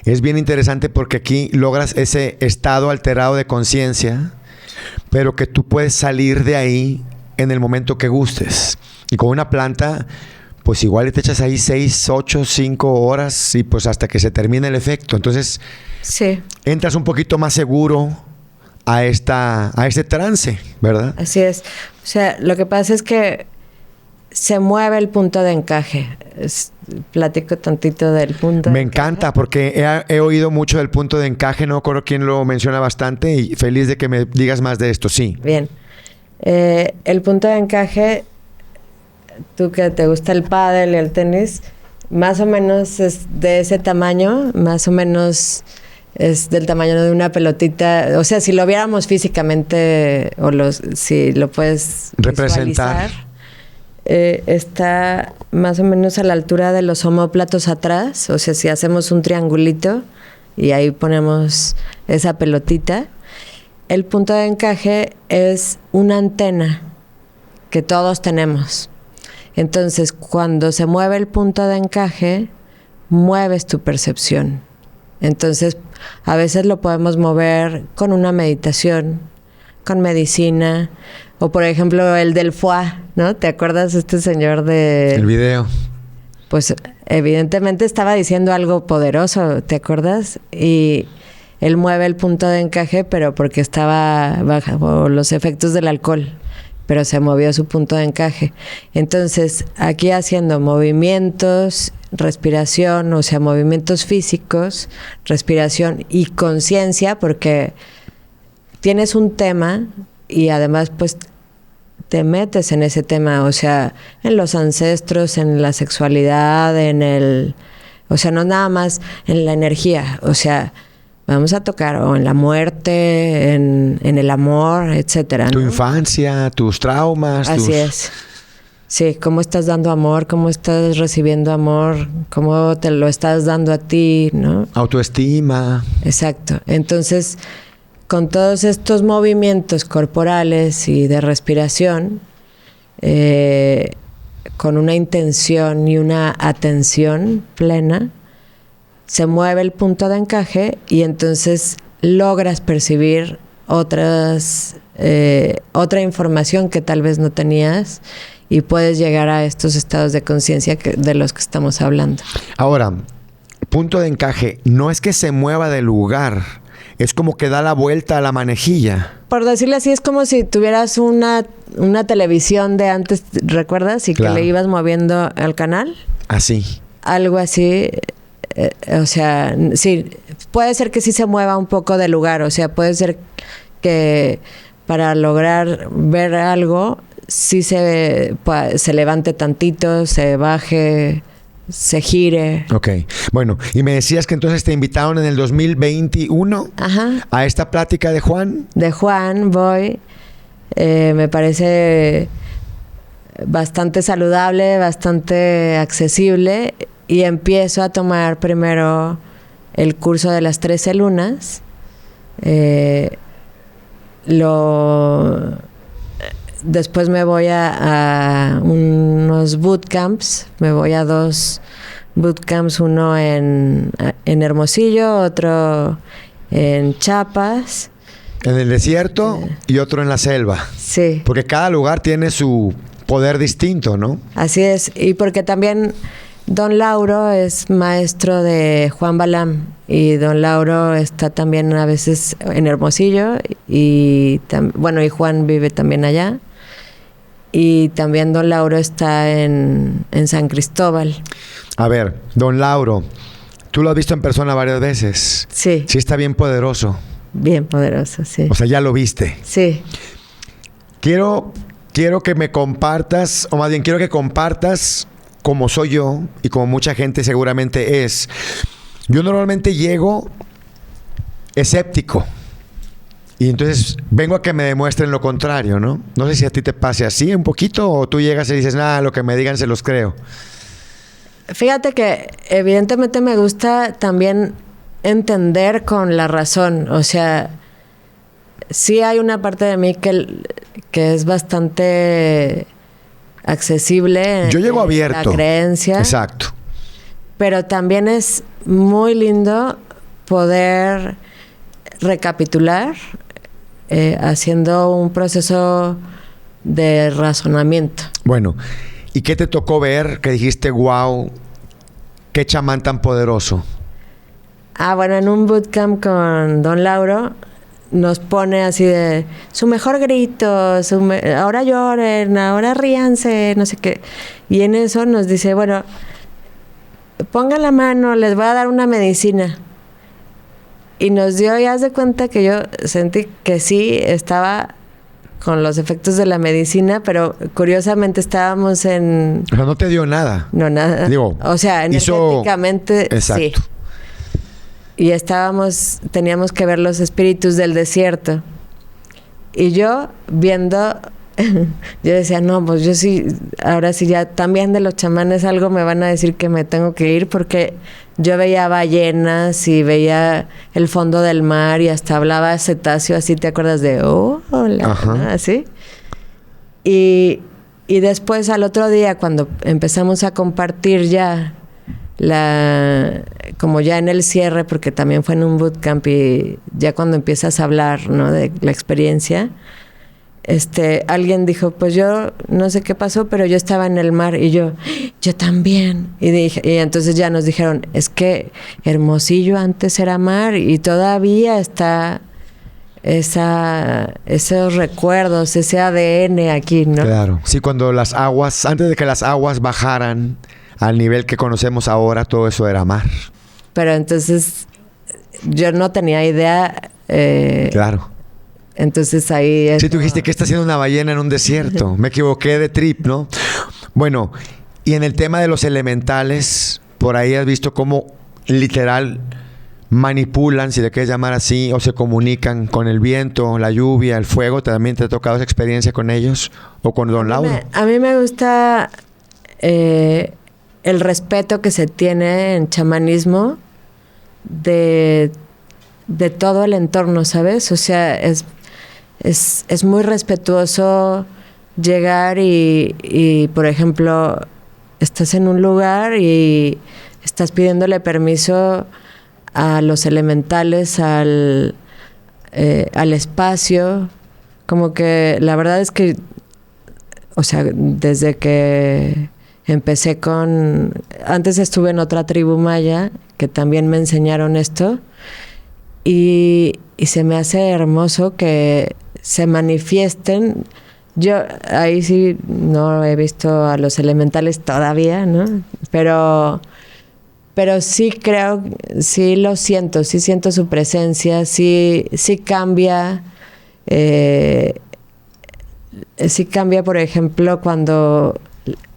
es bien interesante porque aquí logras ese estado alterado de conciencia, pero que tú puedes salir de ahí en el momento que gustes. Y con una planta, pues igual te echas ahí 6, 8, 5 horas y pues hasta que se termine el efecto. Entonces, sí, entras un poquito más seguro a este trance, ¿verdad? Así es. O sea, lo que pasa es que se mueve el punto de encaje. Platico tantito del punto Me de encanta encaje. porque he oído mucho del punto de encaje, no recuerdo quién lo menciona bastante y feliz de que me digas más de esto, sí. Bien. El punto de encaje, tú que te gusta el pádel y el tenis, más o menos es de ese tamaño, más o menos es del tamaño de una pelotita. O sea, si lo viéramos físicamente si lo puedes representar, está más o menos a la altura de los omóplatos atrás. O sea, si hacemos un triangulito y ahí ponemos esa pelotita, el punto de encaje es una antena que todos tenemos. Entonces, cuando se mueve el punto de encaje, mueves tu percepción. Entonces, a veces lo podemos mover con una meditación, con medicina, o por ejemplo el del foie, ¿no? ¿Te acuerdas este señor de...? el video. Pues evidentemente estaba diciendo algo poderoso, ¿te acuerdas? Y él mueve el punto de encaje, pero porque estaba bajo los efectos del alcohol, pero se movió su punto de encaje. Entonces, aquí haciendo movimientos, respiración, o sea, movimientos físicos, respiración y conciencia, porque tienes un tema y además, pues, te metes en ese tema, o sea, en los ancestros, en la sexualidad, o sea, no nada más en la energía, o sea, vamos a tocar o en la muerte, en el amor, etcétera, ¿no? Tu infancia, tus traumas. Así es. Sí, cómo estás dando amor, cómo estás recibiendo amor, cómo te lo estás dando a ti, ¿no? Autoestima. Exacto. Entonces, con todos estos movimientos corporales y de respiración, con una intención y una atención plena, se mueve el punto de encaje y entonces logras percibir otra información que tal vez no tenías y puedes llegar a estos estados de conciencia de los que estamos hablando. Ahora, punto de encaje, no es que se mueva de lugar, es como que da la vuelta a la manejilla. Por decirlo así, es como si tuvieras una televisión de antes, ¿recuerdas? Y claro, que le ibas moviendo al canal. Así. Algo así. O sea, sí, puede ser que sí se mueva un poco de lugar. O sea, puede ser que para lograr ver algo, sí se levante tantito, se baje, se gire. Ok. Bueno, y me decías que entonces te invitaron en el 2021 Ajá. a esta plática de Juan. De Juan voy. Me parece bastante saludable, bastante accesible. Y empiezo a tomar primero el curso de las 13 lunas. Después me voy a unos bootcamps. Me voy a 2 bootcamps, uno en Hermosillo, otro en Chiapas. En el desierto y otro en la selva. Sí. Porque cada lugar tiene su poder distinto, ¿no? Así es. Y porque también Don Lauro es maestro de Juan Balam. Y Don Lauro está también a veces en Hermosillo. Y Juan vive también allá. Y también Don Lauro está en San Cristóbal. A ver, Don Lauro, tú lo has visto en persona varias veces. Sí. Sí está bien poderoso. Bien poderoso, sí. O sea, ya lo viste. Sí. Quiero que me compartas, o más bien quiero que compartas como soy yo y como mucha gente seguramente es. Yo normalmente llego escéptico. Y entonces vengo a que me demuestren lo contrario, ¿no? No sé si a ti te pase así un poquito o tú llegas y dices, nada, lo que me digan se los creo. Fíjate que evidentemente me gusta también entender con la razón. O sea, sí hay una parte de mí que es bastante accesible. Yo llego abierto. La creencia. Exacto. Pero también es muy lindo poder recapitular haciendo un proceso de razonamiento. Bueno, ¿y qué te tocó ver que dijiste, wow, qué chamán tan poderoso? Bueno, en un bootcamp con Don Lauro nos pone así de su mejor grito, ahora lloren, ahora ríanse, no sé qué. Y en eso nos dice, bueno, pongan la mano, les voy a dar una medicina. Y nos dio, y haz de cuenta que yo sentí que sí estaba con los efectos de la medicina, pero curiosamente estábamos en... O sea, no te dio nada. No, nada. Digo, o sea, energéticamente exacto. Sí. Y teníamos que ver los espíritus del desierto. Y yo viendo, yo decía, no, pues yo sí, ahora sí ya también de los chamanes algo me van a decir que me tengo que ir, porque yo veía ballenas y veía el fondo del mar y hasta hablaba cetáceo, así, ¿te acuerdas de hola? ¿No? Así. Y después al otro día, cuando empezamos a compartir ya como ya en el cierre, porque también fue en un bootcamp, y ya cuando empiezas a hablar, ¿no?, de la experiencia, alguien dijo, pues yo no sé qué pasó, pero yo estaba en el mar. Y yo también. Y entonces ya nos dijeron, es que Hermosillo antes era mar y todavía está esos recuerdos, ese ADN aquí, ¿no? Claro. Sí, cuando antes de que las aguas bajaran al nivel que conocemos ahora, todo eso era mar. Pero entonces yo no tenía idea. Claro. Entonces ahí... Sí, tú dijiste que está haciendo una ballena en un desierto. Me equivoqué de trip, ¿no? Bueno, y en el tema de los elementales, por ahí has visto cómo literal manipulan, si le quieres llamar así, o se comunican con el viento, la lluvia, el fuego. ¿También te ha tocado esa experiencia con ellos o con Don Lauro? A mí me gusta el respeto que se tiene en chamanismo de todo el entorno, ¿sabes? O sea, es muy respetuoso llegar y, por ejemplo, estás en un lugar y estás pidiéndole permiso a los elementales, al espacio. Como que la verdad es que, o sea, desde que empecé antes estuve en otra tribu maya que también me enseñaron esto, y se me hace hermoso que se manifiesten. Yo ahí sí no he visto a los elementales todavía, ¿no? Pero sí creo, sí lo siento, sí siento su presencia, sí cambia. Sí cambia, por ejemplo, cuando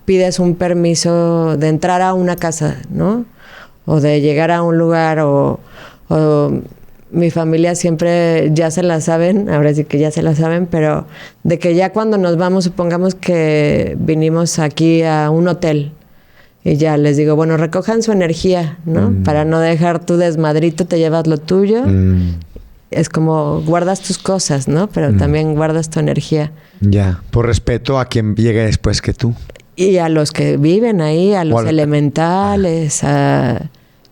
pides un permiso de entrar a una casa, ¿no? O de llegar a un lugar, o mi familia siempre ya se la saben, ahora sí que ya se la saben, pero de que ya cuando nos vamos, supongamos que vinimos aquí a un hotel, y ya les digo, bueno, recojan su energía, ¿no? Para no dejar tu desmadrito, te llevas lo tuyo. Es como guardas tus cosas, ¿no? Pero también guardas tu energía. Ya, por respeto a quien llegue después que tú. Y a los que viven ahí, a los elementales,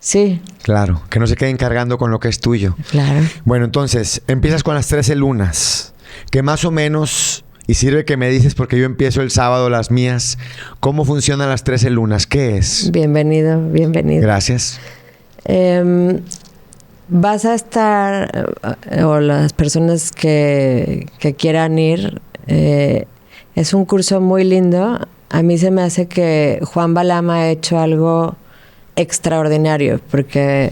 Sí. Claro, que no se queden cargando con lo que es tuyo. Claro. Bueno, entonces, empiezas con las 13 lunas, que más o menos, y sirve que me dices porque yo empiezo el sábado las mías, ¿cómo funcionan las 13 lunas? ¿Qué es? Bienvenido, bienvenido. Gracias. Vas a estar, o las personas que quieran ir, es un curso muy lindo. A mí se me hace que Juan Balama ha hecho algo extraordinario, porque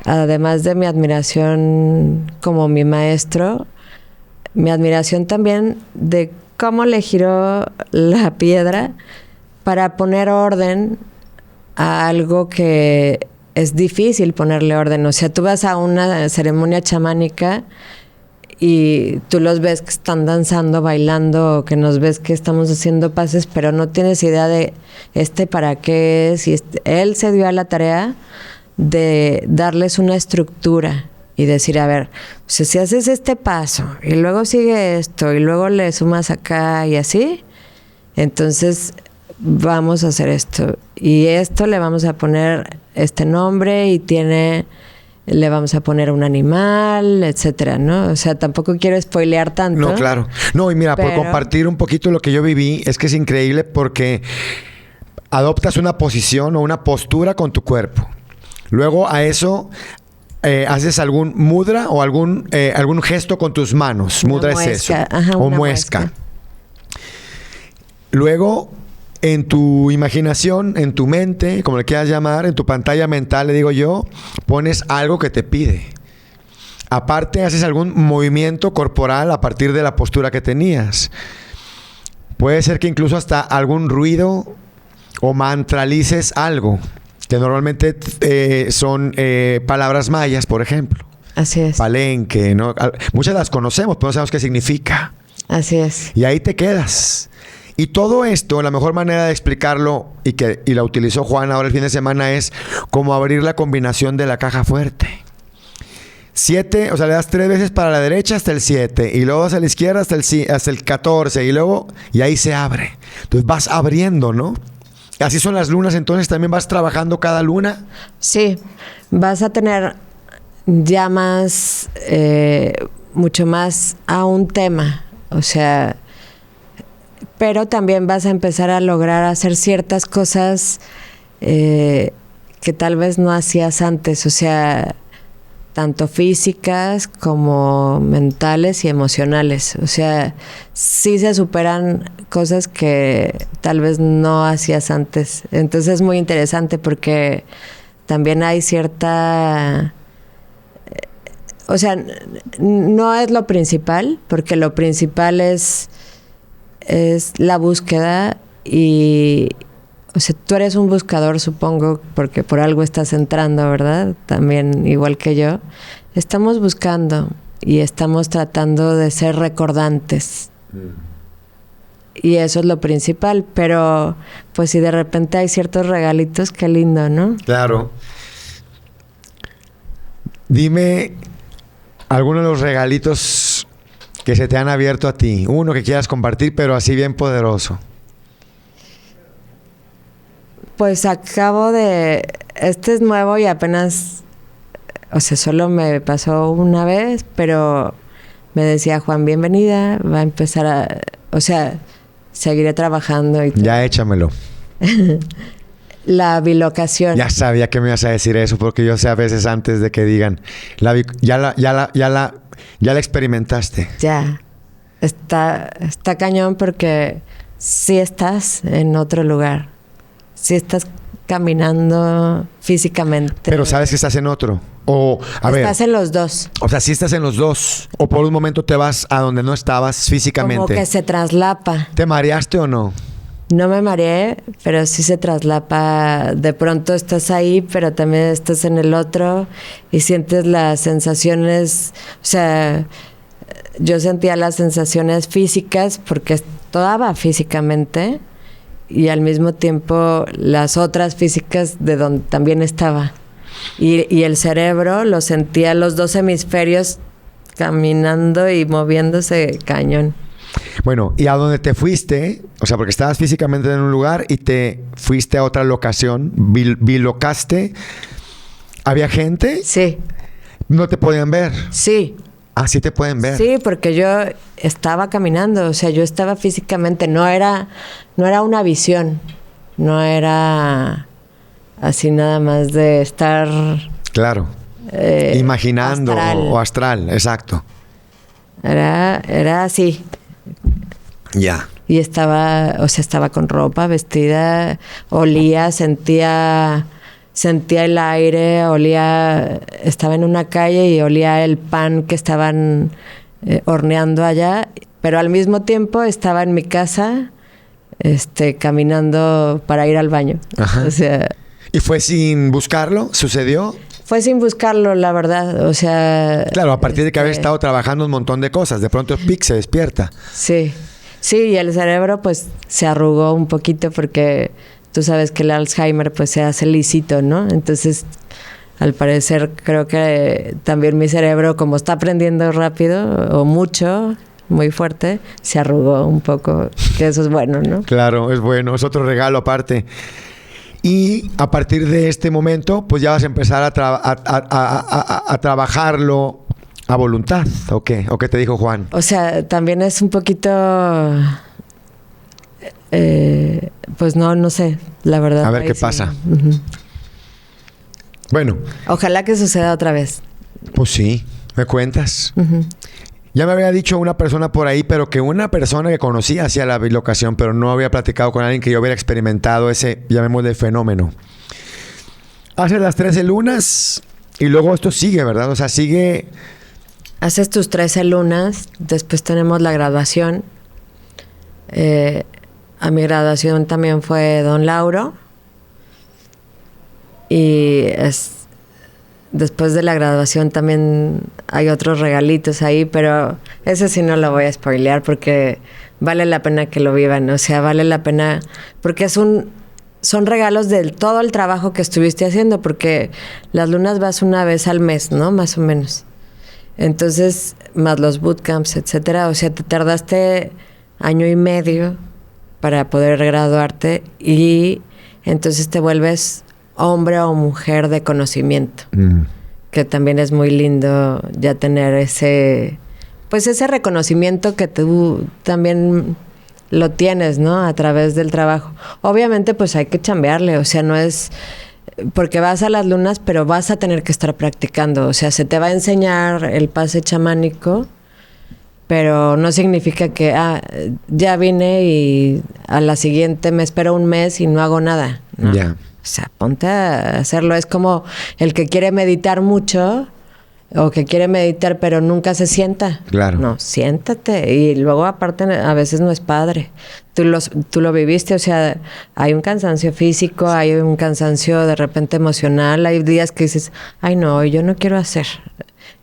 además de mi admiración como mi maestro, mi admiración también de cómo le giró la piedra para poner orden a algo que es difícil ponerle orden. O sea, tú vas a una ceremonia chamánica y tú los ves que están danzando, bailando, o que nos ves que estamos haciendo pases, pero no tienes idea de para qué es. Y él se dio a la tarea de darles una estructura y decir, a ver, o sea, si haces este paso y luego sigue esto y luego le sumas acá y así, entonces vamos a hacer esto. Y esto le vamos a poner este nombre y le vamos a poner un animal, etcétera, ¿no? O sea, tampoco quiero spoilear tanto. No, claro. No, y mira, por compartir un poquito lo que yo viví, es que es increíble porque adoptas una posición o una postura con tu cuerpo. Luego a eso haces algún mudra o algún gesto con tus manos. Mudra es eso. Ajá, o muesca. Luego, en tu imaginación, en tu mente, como le quieras llamar, en tu pantalla mental, le digo yo, pones algo que te pide. Aparte, haces algún movimiento corporal a partir de la postura que tenías. Puede ser que incluso hasta algún ruido o mantralices algo, que normalmente son palabras mayas, por ejemplo. Así es. Palenque, ¿no? Muchas las conocemos, pero no sabemos qué significa. Así es. Y ahí te quedas. Y todo esto, la mejor manera de explicarlo, y la utilizó Juan ahora el fin de semana, es como abrir la combinación de la caja fuerte. 7, o sea, le das 3 veces para la derecha hasta el 7, y luego hacia la izquierda hasta el 14, y ahí se abre. Entonces vas abriendo, ¿no? Así son las lunas, entonces también vas trabajando cada luna. Sí, vas a tener ya más, mucho más a un tema, o sea, pero también vas a empezar a lograr hacer ciertas cosas que tal vez no hacías antes, o sea, tanto físicas como mentales y emocionales. O sea, sí se superan cosas que tal vez no hacías antes. Entonces es muy interesante porque también hay cierta... O sea, no es lo principal, porque lo principal es la búsqueda y... O sea, tú eres un buscador, supongo, porque por algo estás entrando, ¿verdad? También, igual que yo. Estamos buscando y estamos tratando de ser recordantes. Y eso es lo principal. Pero, pues, si de repente hay ciertos regalitos, qué lindo, ¿no? Claro. Dime algunos de los regalitos que se te han abierto a ti. Uno que quieras compartir, pero así bien poderoso. Pues acabo de... Este es nuevo y apenas... O sea, solo me pasó una vez, pero me decía Juan, bienvenida, va a empezar a... O sea, seguiré trabajando y todo. Ya échamelo. La bilocación. Ya sabía que me ibas a decir eso, porque yo sé a veces antes de que digan, ya la experimentaste. Ya. Está cañón porque sí estás en otro lugar. Si estás caminando físicamente. Pero sabes que estás en otro. O, estás en los dos. O sea, sí estás en los dos. O por un momento te vas a donde no estabas físicamente. Como que se traslapa. ¿Te mareaste o no? No me mareé, pero sí se traslapa. De pronto estás ahí, pero también estás en el otro. Y sientes las sensaciones. O sea, yo sentía las sensaciones físicas porque estaba físicamente. Y al mismo tiempo las otras físicas de donde también estaba. Y el cerebro lo sentía, los dos hemisferios caminando y moviéndose cañón. Bueno, ¿y a dónde te fuiste? O sea, porque estabas físicamente en un lugar y te fuiste a otra locación, bilocaste. ¿Había gente? Sí, ¿No te podían ver? sí. Ah, sí te pueden ver. Sí, porque yo estaba caminando, o sea, yo estaba físicamente, no era una visión, no era así nada más de estar Claro. Imaginando astral. o astral, exacto. Era así. Ya. Y estaba con ropa, vestida, olía, sentía el aire, estaba en una calle y olía el pan que estaban horneando allá, pero al mismo tiempo estaba en mi casa, caminando para ir al baño. Ajá. O sea, ¿Y fue sin buscarlo? ¿Sucedió? fue sin buscarlo, la verdad. O sea, Claro, a partir de que había estado trabajando un montón de cosas, de pronto pic se despierta. sí, y el cerebro pues se arrugó un poquito porque tú sabes que el Alzheimer pues se hace lisito, ¿no? Entonces, al parecer creo que también mi cerebro, como está aprendiendo rápido o mucho, muy fuerte, se arrugó un poco, que eso es bueno, ¿no? Claro, es bueno, es otro regalo aparte. Y a partir de este momento, pues ya vas a empezar a trabajarlo a voluntad, ¿o qué? ¿O qué te dijo Juan? O sea, también es un poquito... pues no sé, la verdad. A ver qué sí. pasa. Uh-huh. Bueno. Ojalá que suceda otra vez. Pues sí, me cuentas. Uh-huh. Ya me había dicho una persona por ahí, pero que una persona que conocía hacía la bilocación, pero no había platicado con alguien que yo hubiera experimentado ese, llamémosle, fenómeno. Haces las 13 lunas y luego esto sigue, ¿verdad? O sea, sigue... Haces tus 13 lunas, después tenemos la graduación. A mi graduación también fue Don Lauro. Y después de la graduación también hay otros regalitos ahí, pero ese sí no lo voy a spoilear porque vale la pena que lo vivan. O sea, vale la pena porque son regalos de todo el trabajo que estuviste haciendo, porque las lunas vas una vez al mes, ¿no? Más o menos. Entonces, más los bootcamps, etcétera. O sea, te tardaste 1.5 años para poder graduarte y entonces te vuelves hombre o mujer de conocimiento. Que también es muy lindo ya tener ese reconocimiento que tú también lo tienes, ¿no? A través del trabajo. Obviamente, pues hay que chambearle, o sea, no es... Porque vas a las lunas, pero vas a tener que estar practicando. O sea, se te va a enseñar el pase chamánico, pero no significa que, ya vine y a la siguiente me espero un mes y no hago nada. ¿No? Ya. O sea, ponte a hacerlo. Es como el que quiere meditar mucho o que quiere meditar pero nunca se sienta. Claro. No, siéntate. Y luego aparte a veces no es padre. Tú lo viviste, o sea, hay un cansancio físico, hay un cansancio de repente emocional, hay días que dices, ay no, yo no quiero hacer.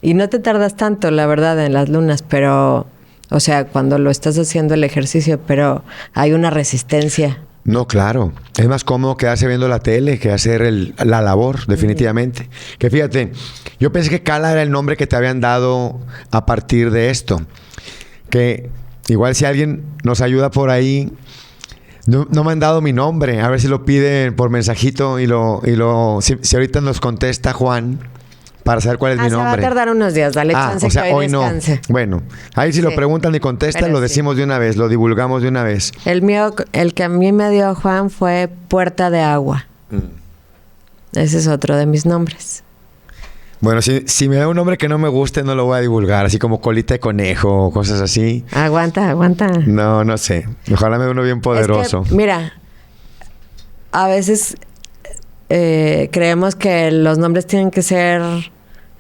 Y no te tardas tanto, la verdad, en las lunas, pero, o sea, cuando lo estás haciendo el ejercicio, pero hay una resistencia. No, claro. Es más cómodo quedarse viendo la tele que hacer la labor, definitivamente. Que fíjate, yo pensé que Kala era el nombre que te habían dado a partir de esto. Que igual si alguien nos ayuda por ahí, no me han dado mi nombre. A ver si lo piden por mensajito si ahorita nos contesta Juan para saber cuál es mi nombre. Se va a tardar unos días, dale chance, o sea, que hoy no. descanse. Bueno, ahí si lo preguntan y contestan, pero lo decimos de una vez, lo divulgamos de una vez. El que a mí me dio Juan fue Puerta de Agua. Ese es otro de mis nombres. Bueno, si me da un nombre que no me guste, no lo voy a divulgar, así como Colita de Conejo o cosas así. Aguanta. No sé. Ojalá me dé uno bien poderoso. Es que, mira, a veces creemos que los nombres tienen que ser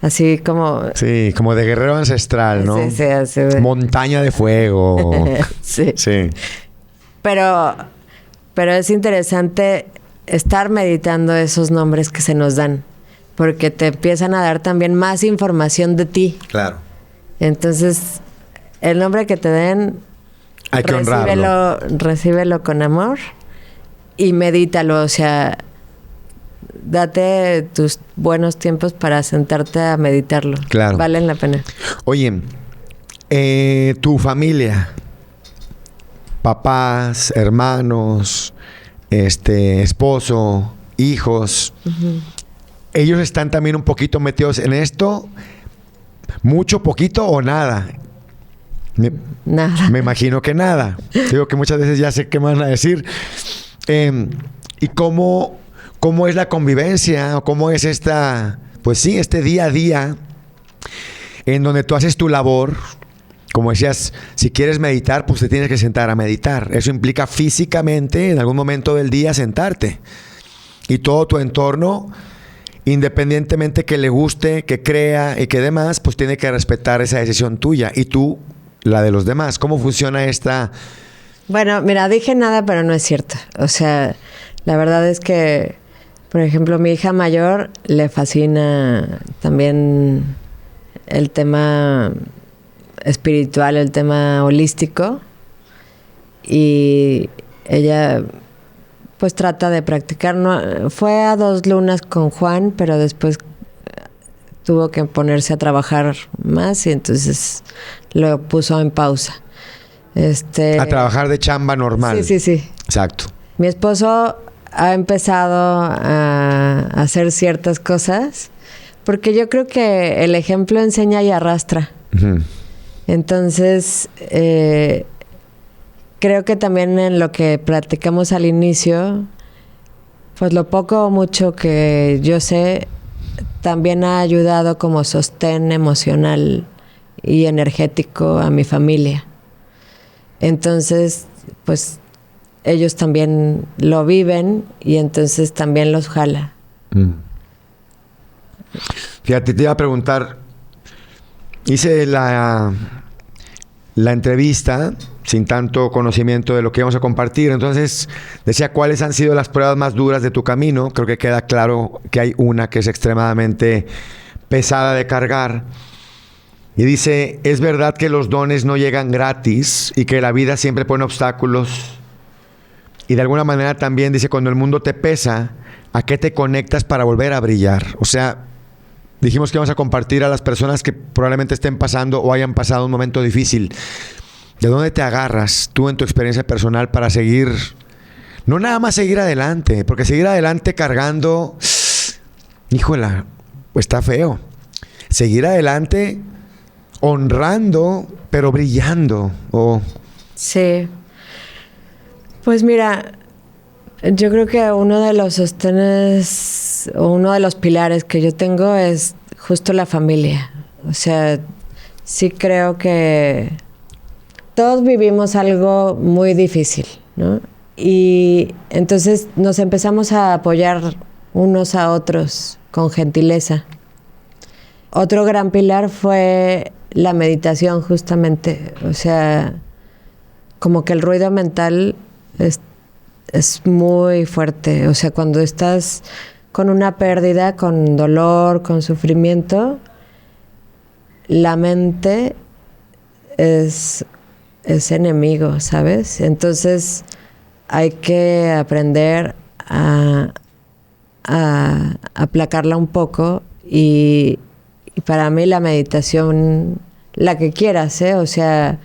así como... Sí, como de guerrero ancestral, ¿no? Sí, así. Montaña de fuego. Sí. Sí. Pero es interesante estar meditando esos nombres que se nos dan, porque te empiezan a dar también más información de ti. Claro. Entonces, el nombre que te den, hay que honrarlo. Recíbelo con amor y medítalo. O sea, date tus buenos tiempos para sentarte a meditarlo. Claro. Valen la pena. Oye, tu familia, papás, hermanos, esposo, hijos, ellos están también un poquito metidos en esto, mucho, poquito o nada. Nada. Me imagino que nada. Digo que muchas veces ya sé qué me van a decir. ¿Y cómo es la convivencia? ¿O cómo es pues sí, este día a día en donde tú haces tu labor? Como decías, si quieres meditar, pues te tienes que sentar a meditar. Eso implica físicamente, en algún momento del día, sentarte. Y todo tu entorno, independientemente que le guste, que crea y que demás, pues tiene que respetar esa decisión tuya. Y tú, la de los demás. ¿Cómo funciona esta? Bueno, mira, dije nada, pero no es cierto. O sea, la verdad es que, por ejemplo, mi hija mayor le fascina también el tema espiritual, el tema holístico, y ella pues trata de practicar. No, fue a 2 lunas con Juan, pero después tuvo que ponerse a trabajar más y entonces lo puso en pausa. A trabajar de chamba normal. Sí. Exacto. Mi esposo ha empezado a hacer ciertas cosas porque yo creo que el ejemplo enseña y arrastra. Uh-huh. Entonces, creo que también en lo que platicamos al inicio, pues lo poco o mucho que yo sé, también ha ayudado como sostén emocional y energético a mi familia. Entonces, pues ellos también lo viven y entonces también los jala. Fíjate, te iba a preguntar, hice la entrevista sin tanto conocimiento de lo que íbamos a compartir, entonces decía cuáles han sido las pruebas más duras de tu camino. Creo que queda claro que hay una que es extremadamente pesada de cargar. Y dice, es verdad que los dones no llegan gratis y que la vida siempre pone obstáculos. Y de alguna manera también dice, cuando el mundo te pesa, ¿a qué te conectas para volver a brillar? O sea, dijimos que vamos a compartir a las personas que probablemente estén pasando o hayan pasado un momento difícil. ¿De dónde te agarras tú en tu experiencia personal para seguir? No nada más seguir adelante, porque seguir adelante cargando, híjola, está feo. Seguir adelante honrando, pero brillando. Sí. Pues mira, yo creo que uno de los sostenes o uno de los pilares que yo tengo es justo la familia. O sea, sí creo que todos vivimos algo muy difícil, ¿no? Y entonces nos empezamos a apoyar unos a otros con gentileza. Otro gran pilar fue la meditación, justamente. O sea, como que el ruido mental es muy fuerte. O sea, cuando estás con una pérdida, con dolor, con sufrimiento, la mente es enemigo, ¿sabes? Entonces hay que aprender a aplacarla un poco y para mí la meditación, la que quieras, ¿eh? O sea,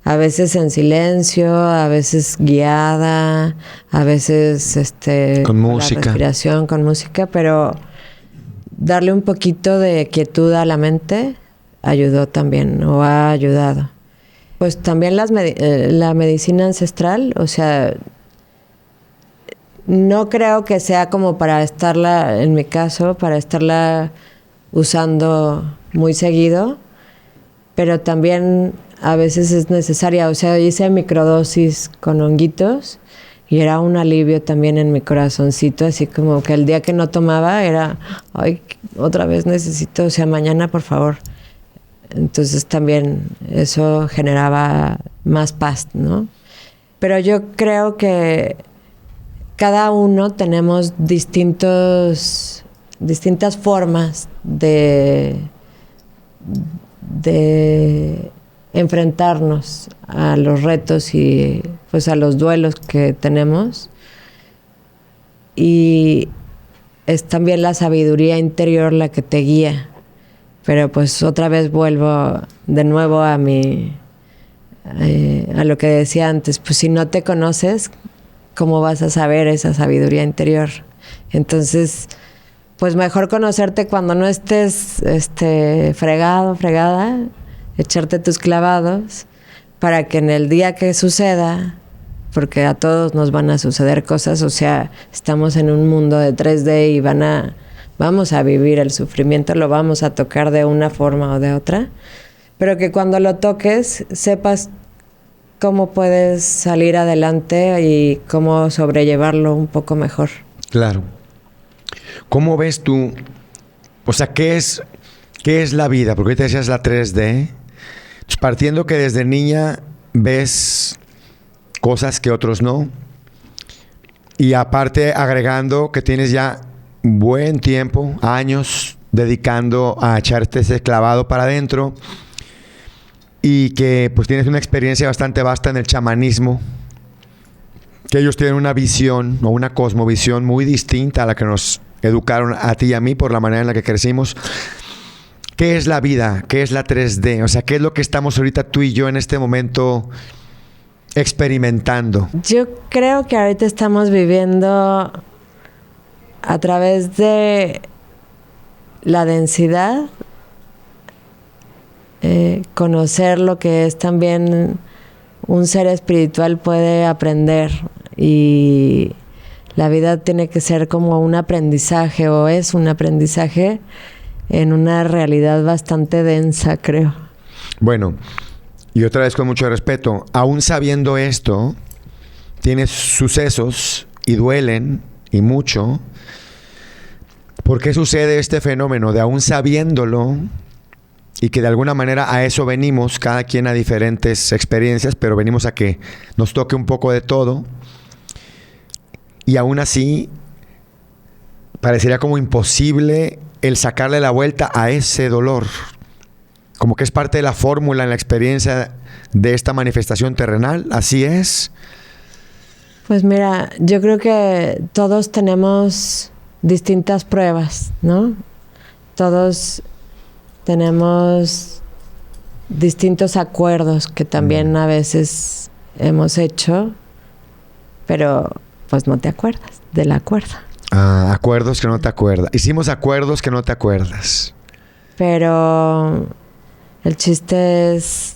a veces en silencio, a veces guiada, a veces con música, la respiración, con música, pero darle un poquito de quietud a la mente ayudó también, o ha ayudado. Pues también la medicina ancestral, o sea, no creo que sea como para estarla, en mi caso, para estarla usando muy seguido, pero también a veces es necesaria. O sea, hice microdosis con honguitos y era un alivio también en mi corazoncito, así como que el día que no tomaba era, ay, otra vez necesito, o sea, mañana por favor. Entonces también eso generaba más paz, ¿no? Pero yo creo que cada uno tenemos distintas formas de enfrentarnos a los retos y pues a los duelos que tenemos. Y es también la sabiduría interior la que te guía. Pero pues otra vez vuelvo de nuevo a lo que decía antes, pues si no te conoces, ¿cómo vas a saber esa sabiduría interior? Entonces, pues mejor conocerte cuando no estés fregado, fregada, echarte tus clavados para que en el día que suceda, porque a todos nos van a suceder cosas, o sea, estamos en un mundo de 3D y vamos a vivir el sufrimiento, lo vamos a tocar de una forma o de otra, pero que cuando lo toques sepas cómo puedes salir adelante y cómo sobrellevarlo un poco mejor. Claro. ¿Cómo ves tú? O sea, ¿qué es la vida? Porque ahorita decías la 3D. Pues partiendo que desde niña ves cosas que otros no. Y aparte agregando que tienes ya buen tiempo, años, dedicando a echarte ese clavado para adentro. Y que pues tienes una experiencia bastante vasta en el chamanismo. Que ellos tienen una visión o una cosmovisión muy distinta a la que nos educaron a ti y a mí por la manera en la que crecimos. ¿Qué es la vida? ¿Qué es la 3D? O sea, ¿qué es lo que estamos ahorita tú y yo en este momento experimentando? Yo creo que ahorita estamos viviendo a través de la densidad, conocer lo que es también un ser espiritual puede aprender, y la vida tiene que ser como un aprendizaje, o es un aprendizaje en una realidad bastante densa, creo. Bueno, y otra vez con mucho respeto, aún sabiendo esto, tienes sucesos y duelen y mucho. ¿Por qué sucede este fenómeno de aún sabiéndolo y que de alguna manera a eso venimos, cada quien a diferentes experiencias, pero venimos a que nos toque un poco de todo? Y aún así, parecería como imposible el sacarle la vuelta a ese dolor. Como que es parte de la fórmula en la experiencia de esta manifestación terrenal. ¿Así es? Pues mira, yo creo que todos tenemos distintas pruebas, ¿no? Todos tenemos distintos acuerdos que también a veces hemos hecho, pero pues no te acuerdas del acuerdo. Ah, acuerdos que no te acuerdas. Hicimos acuerdos que no te acuerdas. Pero el chiste es,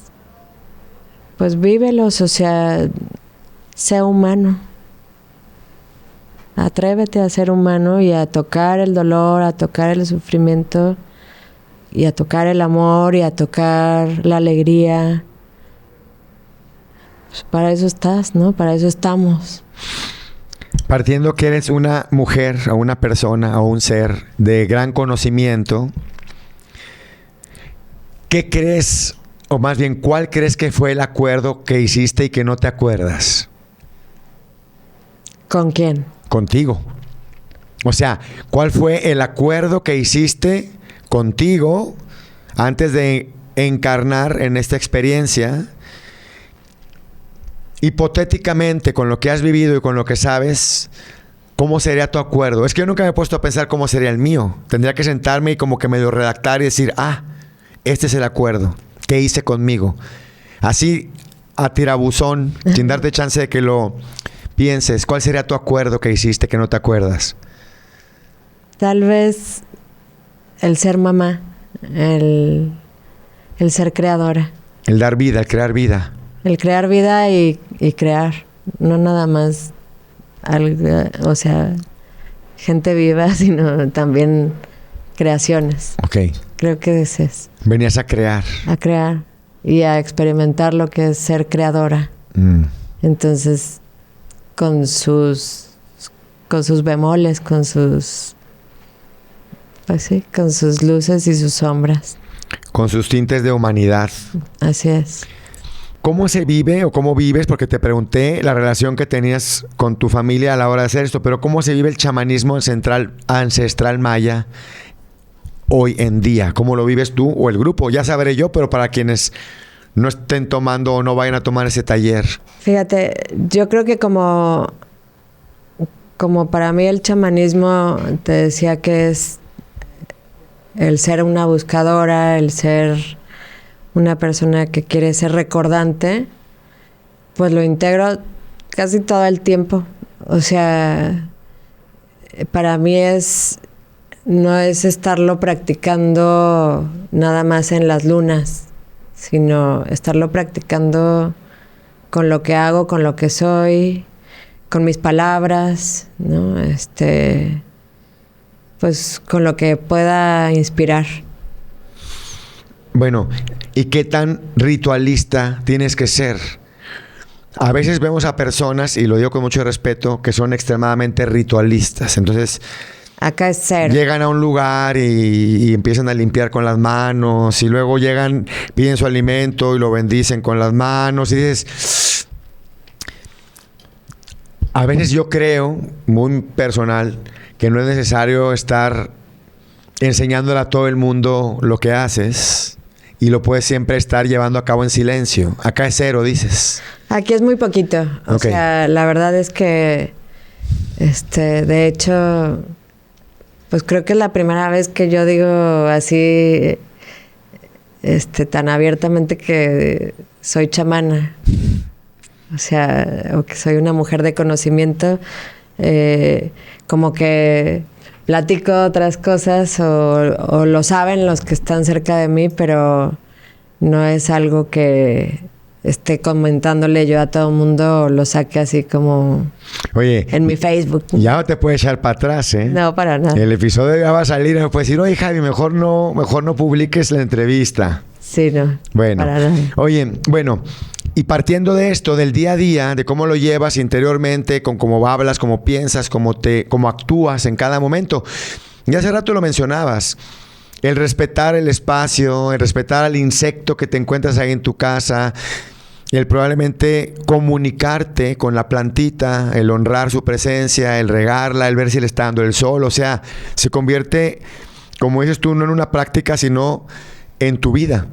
pues vívelos, o sea, sé humano. Atrévete a ser humano y a tocar el dolor, a tocar el sufrimiento, y a tocar el amor, y a tocar la alegría. Pues para eso estás, ¿no? Para eso estamos. Partiendo que eres una mujer o una persona o un ser de gran conocimiento, ¿qué crees, o más bien, cuál crees que fue el acuerdo que hiciste y que no te acuerdas? ¿Con quién? Contigo. O sea, ¿cuál fue el acuerdo que hiciste contigo antes de encarnar en esta experiencia? Hipotéticamente, con lo que has vivido y con lo que sabes, ¿cómo sería tu acuerdo? Es que yo nunca me he puesto a pensar cómo sería el mío. Tendría que sentarme y como que medio redactar y decir, este es el acuerdo que hice conmigo. Así, a tirabuzón, sin darte chance de que lo pienses. ¿Cuál sería tu acuerdo que hiciste que no te acuerdas? Tal vez el ser mamá, el ser creadora. El dar vida, el crear vida. El crear vida y crear, no nada más algo, o sea, gente viva, sino también creaciones. Ok. Creo que ese es. Venías a crear. A crear y a experimentar lo que es ser creadora. Entonces, con sus bemoles, con sus luces y sus sombras. Con sus tintes de humanidad. Así es. ¿Cómo se vive o cómo vives? Porque te pregunté la relación que tenías con tu familia a la hora de hacer esto, pero ¿cómo se vive el chamanismo ancestral maya hoy en día? ¿Cómo lo vives tú o el grupo? Ya sabré yo, pero para quienes no estén tomando o no vayan a tomar ese taller. Fíjate, yo creo que como para mí el chamanismo, te decía que es el ser una buscadora, el ser una persona que quiere ser recordante, pues lo integro casi todo el tiempo. O sea, para mí es no es estarlo practicando nada más en las lunas, sino estarlo practicando con lo que hago, con lo que soy, con mis palabras, ¿no? Pues con lo que pueda inspirar. Bueno, ¿y qué tan ritualista tienes que ser? A veces vemos a personas, y lo digo con mucho respeto, que son extremadamente ritualistas. Entonces, acá es cero. Llegan a un lugar y empiezan a limpiar con las manos, y luego llegan, piden su alimento y lo bendicen con las manos, y dices... A veces yo creo, muy personal, que no es necesario estar enseñándole a todo el mundo lo que haces, y lo puedes siempre estar llevando a cabo en silencio. Acá es cero, dices. Aquí es muy poquito. O sea, la verdad es que, de hecho, pues creo que es la primera vez que yo digo así, tan abiertamente que soy chamana. O sea, o que soy una mujer de conocimiento, como que platico otras cosas o lo saben los que están cerca de mí, pero no es algo que esté comentándole yo a todo el mundo o lo saque así como en mi Facebook. Ya no te puedes echar para atrás, ¿eh? No, para nada. El episodio ya va a salir y me puedes decir, oye, Javi, mejor no publiques la entrevista. Sí, no. Bueno, para nada. Oye, bueno, y partiendo de esto, del día a día, de cómo lo llevas interiormente, con cómo hablas, cómo piensas, cómo actúas en cada momento. Ya hace rato lo mencionabas. El respetar el espacio, el respetar al insecto que te encuentras ahí en tu casa, el probablemente comunicarte con la plantita, el honrar su presencia, el regarla, el ver si le está dando el sol. O sea, se convierte, como dices tú, no en una práctica, sino en tu vida.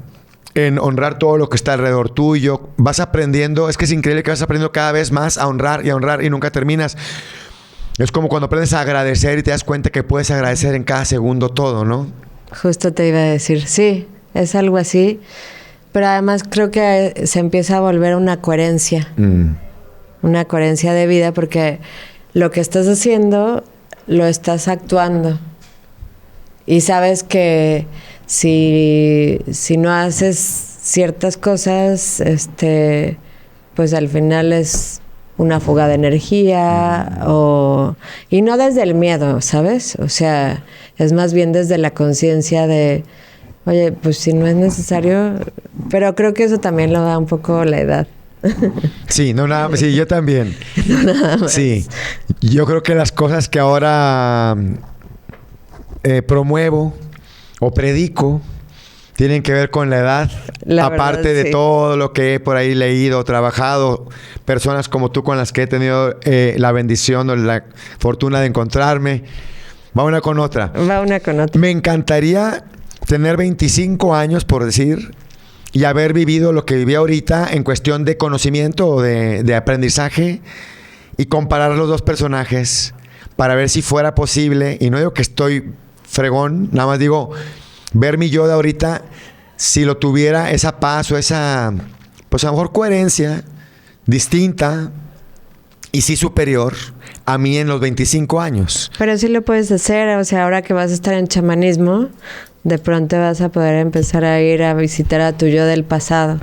En honrar todo lo que está alrededor tuyo. Vas aprendiendo, es que es increíble que vas aprendiendo cada vez más a honrar y nunca terminas. Es como cuando aprendes a agradecer y te das cuenta que puedes agradecer en cada segundo todo, ¿no? Justo te iba a decir, sí, es algo así. Pero además creo que se empieza a volver una coherencia. Una coherencia de vida, porque lo que estás haciendo, lo estás actuando. Y sabes que si no haces ciertas cosas, pues al final es una fuga de energía y no desde el miedo, ¿sabes? O sea, es más bien desde la conciencia de, oye, pues si no es necesario, pero creo que eso también lo da un poco la edad. Sí, no nada más. Sí, yo también. No nada más. Sí, yo creo que las cosas que ahora promuevo o predico tienen que ver con la edad, aparte de todo lo que he por ahí leído, trabajado, personas como tú con las que he tenido la bendición o la fortuna de encontrarme. Va una con otra. Me encantaría tener 25 años, por decir, y haber vivido lo que viví ahorita en cuestión de conocimiento o de aprendizaje, y comparar los dos personajes para ver si fuera posible. Y no digo que estoy fregón, nada más digo ver mi yo de ahorita, si lo tuviera esa paz o esa, pues a lo mejor coherencia distinta y sí superior a mí en los 25 años. Pero sí lo puedes hacer, o sea, ahora que vas a estar en chamanismo, de pronto vas a poder empezar a ir a visitar a tu yo del pasado.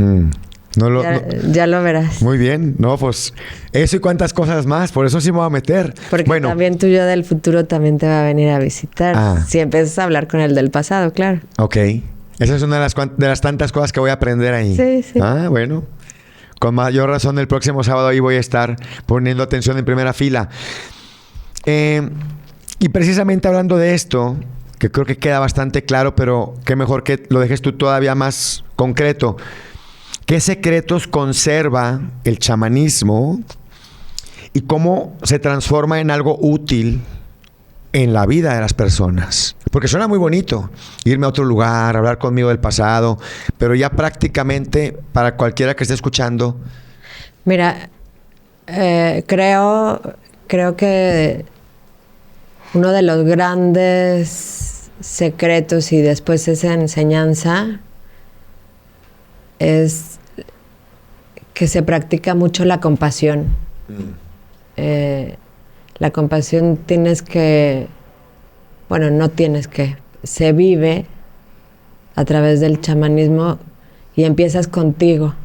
Ya lo verás. Muy bien, no, pues eso y cuántas cosas más, por eso sí me voy a meter. Porque también tu yo del futuro también te va a venir a visitar. Si empiezas a hablar con el del pasado, claro. Ok, esa es una de las tantas cosas que voy a aprender ahí. Sí. Bueno, con mayor razón el próximo sábado ahí voy a estar poniendo atención en primera fila. Y precisamente hablando de esto, que creo que queda bastante claro, pero qué mejor que lo dejes tú todavía más concreto. ¿Qué secretos conserva el chamanismo y cómo se transforma en algo útil en la vida de las personas? Porque suena muy bonito irme a otro lugar, hablar conmigo del pasado, pero ya prácticamente para cualquiera que esté escuchando. Mira, creo que uno de los grandes secretos y después esa enseñanza es que se practica mucho la compasión. La compasión tienes que bueno, no tienes que, se vive a través del chamanismo y empiezas contigo.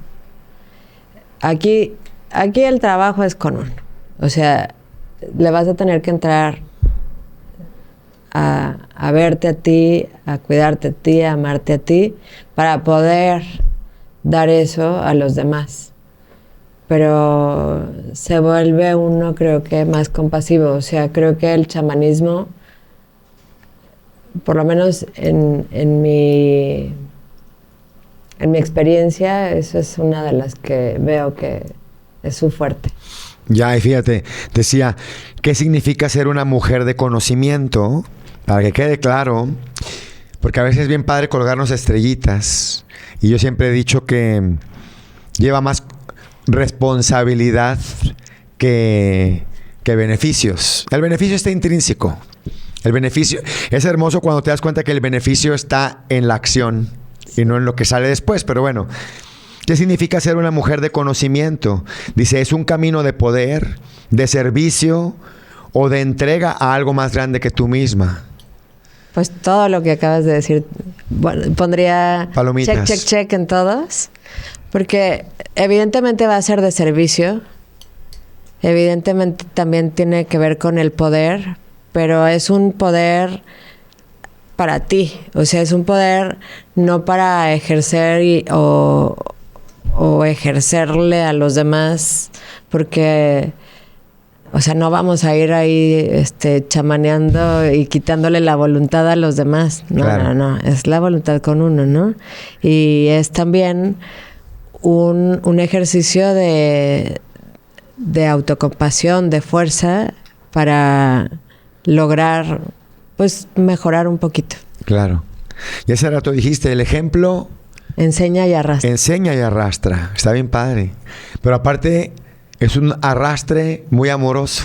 Aquí el trabajo es con uno. O sea, le vas a tener que entrar a verte a ti, a cuidarte a ti, a amarte a ti, para poder dar eso a los demás. Pero se vuelve uno, creo que, más compasivo. O sea, creo que el chamanismo, por lo menos en mi experiencia, eso es una de las que veo que es su fuerte. Ya, y fíjate, decía, ¿qué significa ser una mujer de conocimiento? Para que quede claro, porque a veces es bien padre colgarnos estrellitas, y yo siempre he dicho que lleva más responsabilidad que beneficios. El beneficio está intrínseco. El beneficio es hermoso cuando te das cuenta que el beneficio está en la acción y no en lo que sale después, pero bueno. ¿Qué significa ser una mujer de conocimiento? Dice, es un camino de poder, de servicio o de entrega a algo más grande que tú misma. Pues todo lo que acabas de decir, bueno, pondría palomitas. check en todos, porque evidentemente va a ser de servicio, evidentemente también tiene que ver con el poder, pero es un poder para ti, o sea, es un poder no para ejercer o ejercerle a los demás, porque, o sea, no vamos a ir ahí chamaneando y quitándole la voluntad a los demás. No, claro. No, es la voluntad con uno, ¿no? Y es también un ejercicio de autocompasión, de fuerza, para lograr, pues, mejorar un poquito. Claro. Y hace rato dijiste, el ejemplo... Enseña y arrastra. Enseña y arrastra. Está bien padre. Pero aparte, es un arrastre muy amoroso.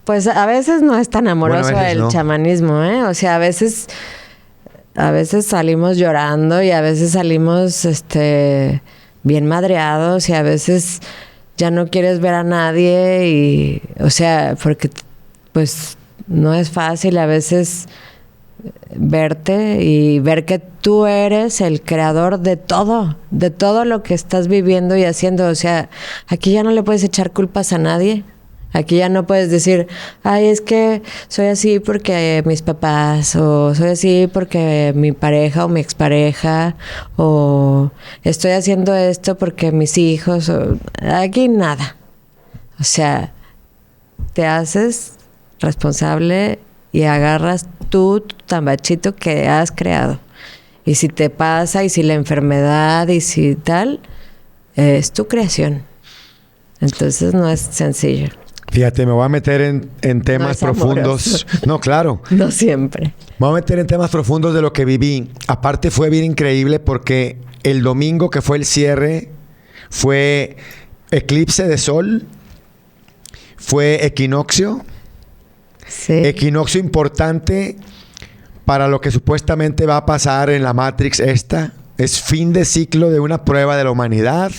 Pues a veces no es tan amoroso el chamanismo, ¿eh? O sea, a veces salimos llorando y a veces salimos bien madreados y a veces ya no quieres ver a nadie y, o sea, porque pues no es fácil a veces verte y ver que tú eres el creador de todo lo que estás viviendo y haciendo. O sea, aquí ya no le puedes echar culpas a nadie. Aquí ya no puedes decir, ay, es que soy así porque mis papás, o soy así porque mi pareja o mi expareja, o estoy haciendo esto porque mis hijos, o... Aquí nada. O sea, te haces responsable y agarras tú tu tambachito que has creado. Y si te pasa, y si la enfermedad, y si tal, es tu creación. Entonces no es sencillo. Fíjate, me voy a meter en temas profundos. No, claro. No siempre. Me voy a meter en temas profundos de lo que viví. Aparte fue bien increíble porque el domingo que fue el cierre fue eclipse de sol, fue equinoccio. Sí. Equinoccio importante para lo que supuestamente va a pasar en la Matrix esta. Es fin de ciclo de una prueba de la humanidad.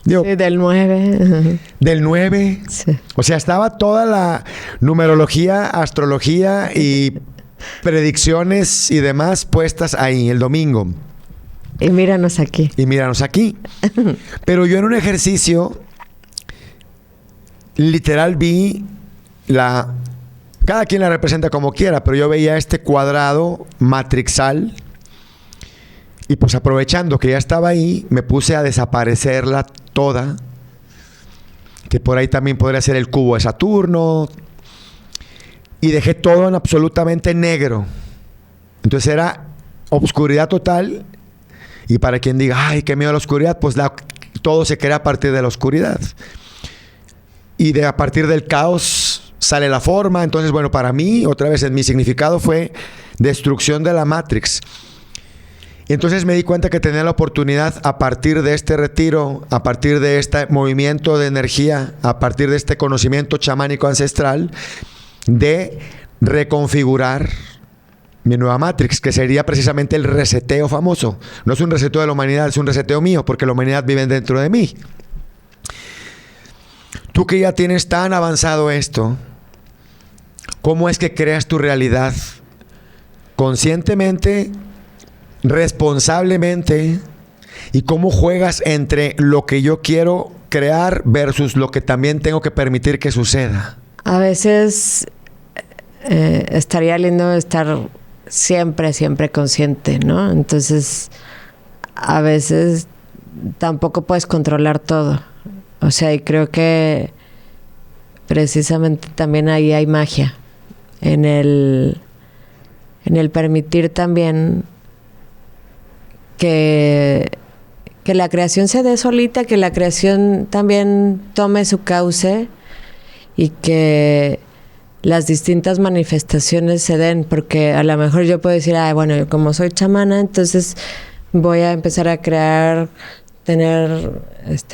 Digo, sí, del 9. Del 9. Sí. O sea, estaba toda la numerología, astrología y predicciones y demás puestas ahí el domingo. Y míranos aquí. Pero yo en un ejercicio literal vi cada quien la representa como quiera, pero yo veía este cuadrado matrixal y pues aprovechando que ya estaba ahí, me puse a desaparecerla toda, que por ahí también podría ser el cubo de Saturno, y dejé todo en absolutamente negro. Entonces era obscuridad total, y para quien diga, ay, qué miedo a la oscuridad, pues todo se crea a partir de la oscuridad. Y a partir del caos sale la forma. Entonces, bueno, para mí, otra vez en mi significado fue destrucción de la Matrix. Y entonces me di cuenta que tenía la oportunidad a partir de este retiro, a partir de este movimiento de energía, a partir de este conocimiento chamánico ancestral, de reconfigurar mi nueva Matrix, que sería precisamente el reseteo famoso. No es un reseteo de la humanidad, es un reseteo mío, porque la humanidad vive dentro de mí. Tú que ya tienes tan avanzado esto, ¿Cómo es que creas tu realidad? Conscientemente, responsablemente, y cómo juegas entre lo que yo quiero crear versus lo que también tengo que permitir que suceda. A veces estaría lindo estar siempre consciente, ¿no? Entonces, a veces tampoco puedes controlar todo. O sea, y creo que precisamente también ahí hay magia. En el permitir también que la creación se dé solita, que la creación también tome su cauce y que las distintas manifestaciones se den, porque a lo mejor yo puedo decir, bueno, como soy chamana, entonces voy a empezar a crear, tener,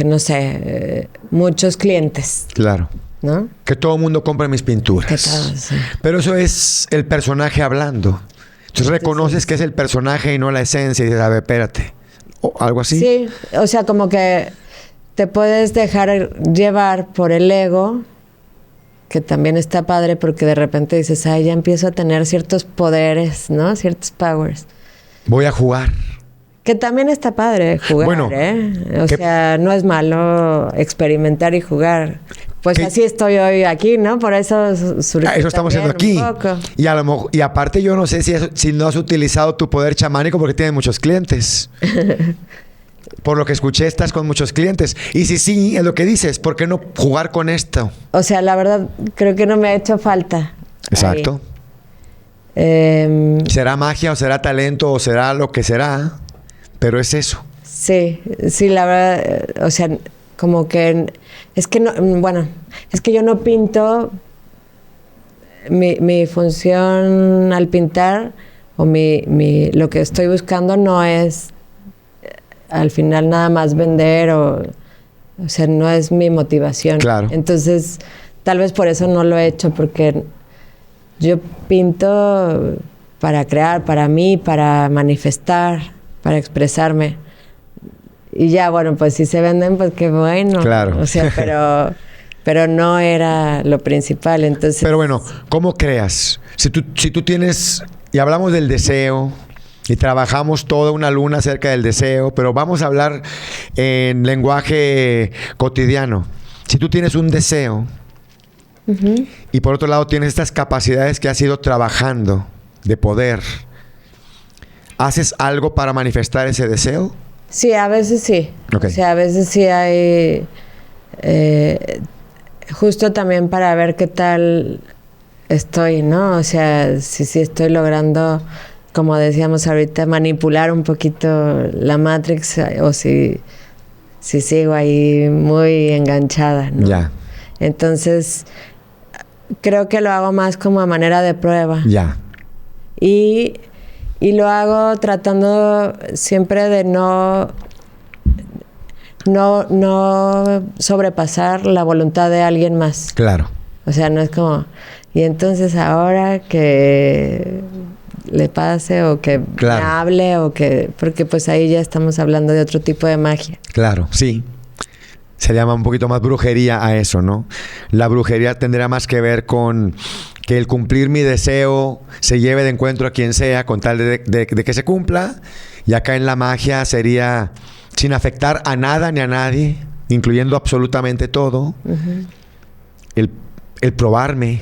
no sé, muchos clientes. Claro. ¿No? Que todo el mundo compre mis pinturas. Sí. Pero eso es el personaje hablando. Entonces reconoces que es el personaje y no la esencia y dices, a ver, espérate. O algo así. Sí, o sea, como que te puedes dejar llevar por el ego, que también está padre porque de repente dices, ya empiezo a tener ciertos poderes, ¿no? Ciertos powers. Voy a jugar. Que también está padre jugar, bueno, O sea, no es malo experimentar y jugar. Pues así estoy hoy aquí, ¿no? Por eso surgió eso estamos haciendo aquí. Y a lo mejor, y aparte yo no sé si no has utilizado tu poder chamánico porque tienes muchos clientes. Por lo que escuché, estás con muchos clientes. Y si sí, es lo que dices, ¿por qué no jugar con esto? O sea, la verdad, creo que no me ha hecho falta. Exacto. ¿Será magia o será talento o será lo que será? Pero es eso. Sí, la verdad, o sea, como que es que no, bueno, es que yo no pinto. Mi función al pintar o lo que estoy buscando no es al final nada más vender o sea, no es mi motivación. Claro. Entonces, tal vez por eso no lo he hecho, porque yo pinto para crear, para mí, para manifestar, para expresarme. Y ya, bueno, pues si se venden, pues qué bueno. Claro. O sea, pero no era lo principal, entonces... Pero bueno, ¿cómo creas? Si tú tienes... Y hablamos del deseo, y trabajamos toda una luna acerca del deseo, pero vamos a hablar en lenguaje cotidiano. Si tú tienes un deseo, y por otro lado tienes estas capacidades que has ido trabajando de poder, ¿haces algo para manifestar ese deseo? Sí, a veces sí. Okay. O sea, a veces sí hay... justo también para ver qué tal estoy, ¿no? O sea, si estoy logrando, como decíamos ahorita, manipular un poquito la Matrix o si sigo ahí muy enganchada, ¿no? Ya. Entonces, creo que lo hago más como a manera de prueba. Ya. Y lo hago tratando siempre de no sobrepasar la voluntad de alguien más. Claro. O sea, no es como, y entonces ahora que le pase o que me hable o que... Porque pues ahí ya estamos hablando de otro tipo de magia. Claro, sí. Se llama un poquito más brujería a eso, ¿no? La brujería tendrá más que ver con que el cumplir mi deseo se lleve de encuentro a quien sea con tal de que se cumpla. Y acá en la magia sería sin afectar a nada ni a nadie, incluyendo absolutamente todo. El probarme,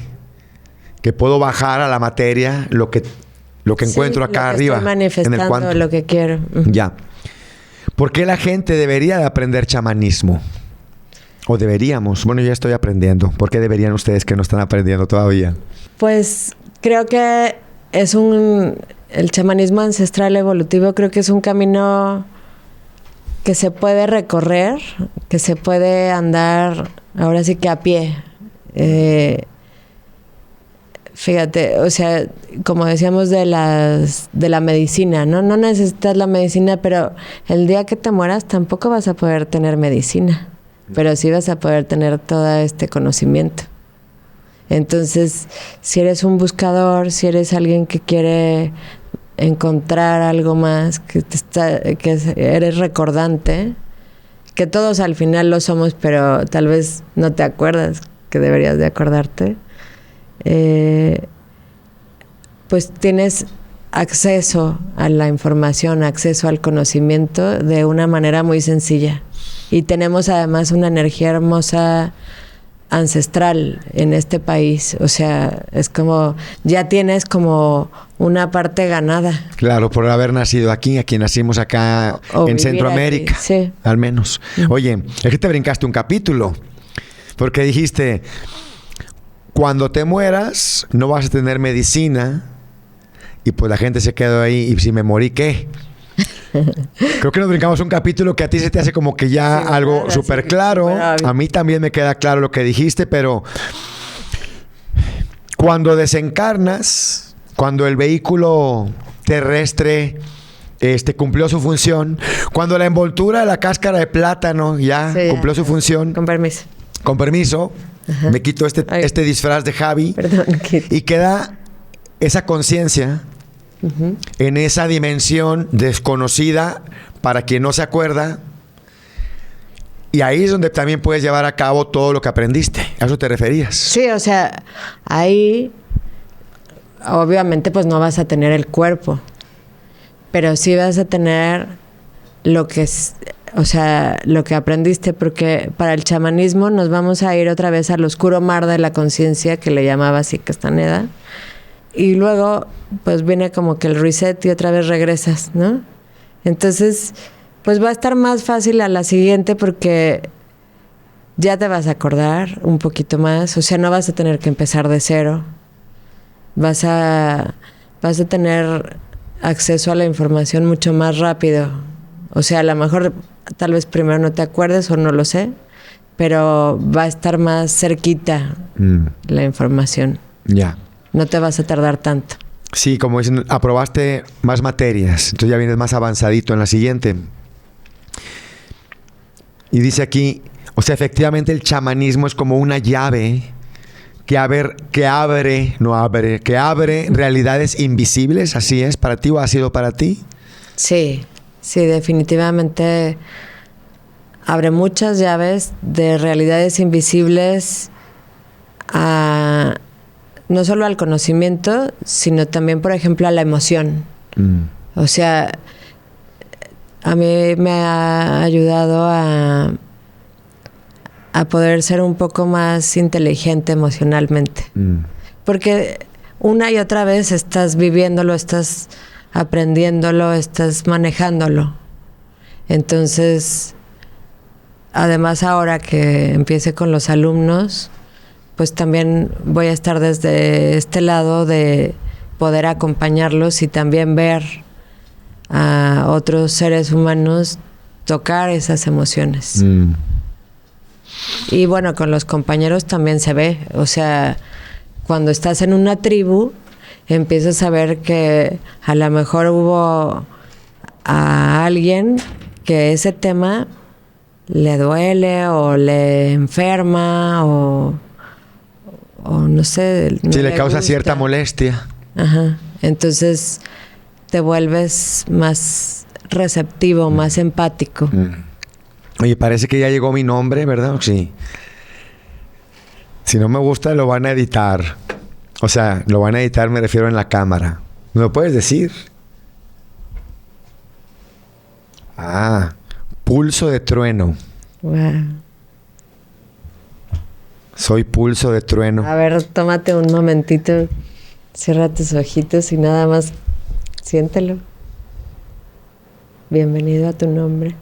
que puedo bajar a la materia lo que encuentro acá arriba. Estoy manifestando en el cuanto. lo que quiero. Ya. ¿Por qué la gente debería de aprender chamanismo? ¿O deberíamos? Bueno, ya estoy aprendiendo. ¿Por qué deberían ustedes que no están aprendiendo todavía? Pues creo que el chamanismo ancestral evolutivo creo que es un camino que se puede recorrer, que se puede andar ahora sí que a pie. Fíjate, o sea, como decíamos de la medicina, ¿no? No necesitas la medicina, pero el día que te mueras tampoco vas a poder tener medicina, pero sí vas a poder tener todo este conocimiento. Entonces, si eres un buscador, si eres alguien que quiere encontrar algo más, que eres recordante, que todos al final lo somos, pero tal vez no te acuerdas que deberías de acordarte. pues tienes acceso a la información, acceso al conocimiento de una manera muy sencilla. Y tenemos además una energía hermosa ancestral en este país. O sea, es como, ya tienes como una parte ganada. Claro, por haber nacido aquí nacimos acá en Centroamérica, aquí, sí. Al menos. Oye, es que te brincaste un capítulo, porque dijiste, cuando te mueras no vas a tener medicina, y pues la gente se quedó ahí, y si me morí, ¿qué? Creo que nos brincamos un capítulo que a ti se te hace como que ya sí, algo súper claro. A mí también me queda claro lo que dijiste, pero cuando desencarnas, cuando el vehículo terrestre cumplió su función, cuando la envoltura de la cáscara de plátano ya cumplió su función. Con permiso. Con permiso. Ajá. Me quito este disfraz de Javi. Perdón, y queda esa conciencia en esa dimensión desconocida para quien no se acuerda, y ahí es donde también puedes llevar a cabo todo lo que aprendiste. ¿A eso te referías? Sí, o sea, ahí obviamente pues no vas a tener el cuerpo, pero sí vas a tener lo que es, o sea, lo que aprendiste, porque para el chamanismo nos vamos a ir otra vez al oscuro mar de la conciencia, que le llamaba así Castaneda. Y luego, pues viene como que el reset y otra vez regresas, ¿no? Entonces, pues va a estar más fácil a la siguiente porque ya te vas a acordar un poquito más. O sea, no vas a tener que empezar de cero. Vas a tener acceso a la información mucho más rápido. O sea, a lo mejor tal vez primero no te acuerdes o no lo sé, pero va a estar más cerquita la información. Ya. No te vas a tardar tanto. Sí, como dicen, aprobaste más materias, entonces ya vienes más avanzadito en la siguiente. Y dice aquí, o sea, efectivamente el chamanismo es como una llave que abre realidades invisibles. ¿Así es para ti o ha sido para ti? Sí, definitivamente abre muchas llaves de realidades invisibles a... no solo al conocimiento, sino también, por ejemplo, a la emoción. O sea, a mí me ha ayudado a poder ser un poco más inteligente emocionalmente. Porque una y otra vez estás viviéndolo, estás aprendiéndolo, estás manejándolo. Entonces, además ahora que empiece con los alumnos, pues también voy a estar desde este lado de poder acompañarlos y también ver a otros seres humanos tocar esas emociones. Y bueno, con los compañeros también se ve. O sea, cuando estás en una tribu, empiezas a ver que a lo mejor hubo a alguien que ese tema le duele o le enferma o no sé. No sí, le causa gusta. cierta molestia. Ajá. Entonces te vuelves más receptivo, más empático. Oye, parece que ya llegó mi nombre, ¿verdad? Sí. Si no me gusta, lo van a editar. O sea, lo van a editar, me refiero en la cámara. ¿Me lo puedes decir? Ah, Pulso de Trueno. Wow. Soy Pulso de Trueno. A ver, tómate un momentito, cierra tus ojitos y nada más siéntelo. Bienvenido a tu nombre.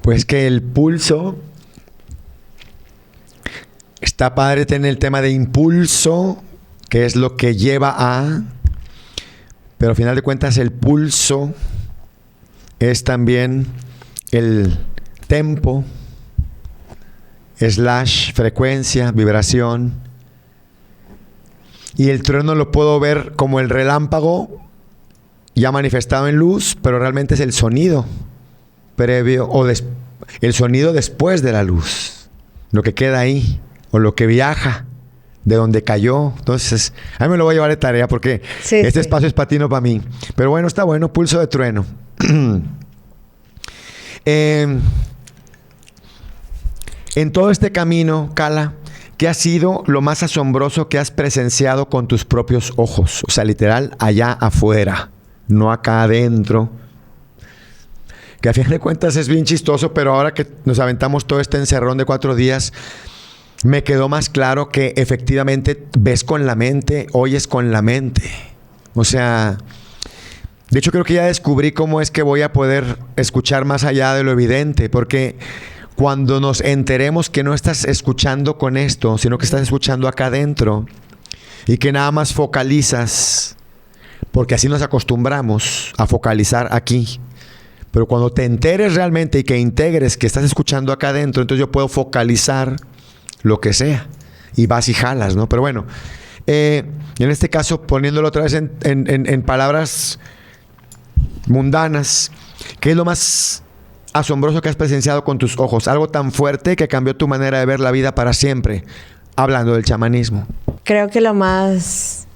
Pues que el pulso está padre tener el tema de impulso, que es lo que lleva a, pero al final de cuentas el pulso es también el tempo / frecuencia, vibración. Y el trueno lo puedo ver como el relámpago ya manifestado en luz, pero realmente es el sonido previo o el sonido después de la luz, lo que queda ahí o lo que viaja de donde cayó. Entonces, a mí me lo voy a llevar de tarea porque este espacio es para ti, no para mí. Pero bueno, está bueno, Pulso de Trueno. En todo este camino, Cala, ¿qué ha sido lo más asombroso que has presenciado con tus propios ojos? O sea, literal, allá afuera, no acá adentro. Que a fin de cuentas es bien chistoso, pero ahora que nos aventamos todo este encerrón de 4 días, me quedó más claro que efectivamente ves con la mente, oyes con la mente. O sea, de hecho creo que ya descubrí cómo es que voy a poder escuchar más allá de lo evidente, porque cuando nos enteremos que no estás escuchando con esto, sino que estás escuchando acá adentro y que nada más focalizas, porque así nos acostumbramos a focalizar aquí. Pero cuando te enteres realmente y que integres que estás escuchando acá adentro, entonces yo puedo focalizar lo que sea. Y vas y jalas, ¿no? Pero bueno, en este caso, poniéndolo otra vez en palabras mundanas, ¿qué es lo más asombroso que has presenciado con tus ojos? Algo tan fuerte que cambió tu manera de ver la vida para siempre, hablando del chamanismo. Creo que lo más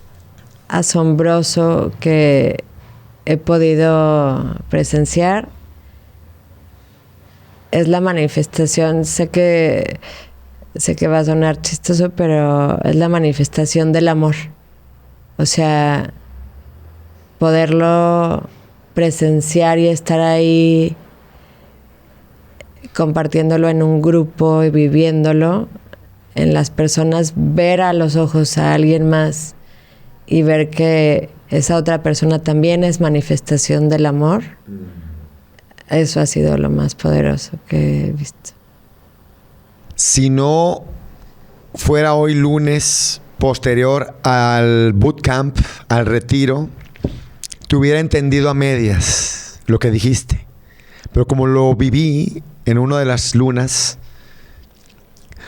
asombroso que he podido presenciar es la manifestación. Sé que va a sonar chistoso, pero es la manifestación del amor. O sea, poderlo presenciar y estar ahí compartiéndolo en un grupo y viviéndolo en las personas, ver a los ojos a alguien más y ver que esa otra persona también es manifestación del amor. Eso ha sido lo más poderoso que he visto. Si no fuera hoy lunes posterior al bootcamp, al retiro, te hubiera entendido a medias lo que dijiste. Pero como lo viví en una de las lunas,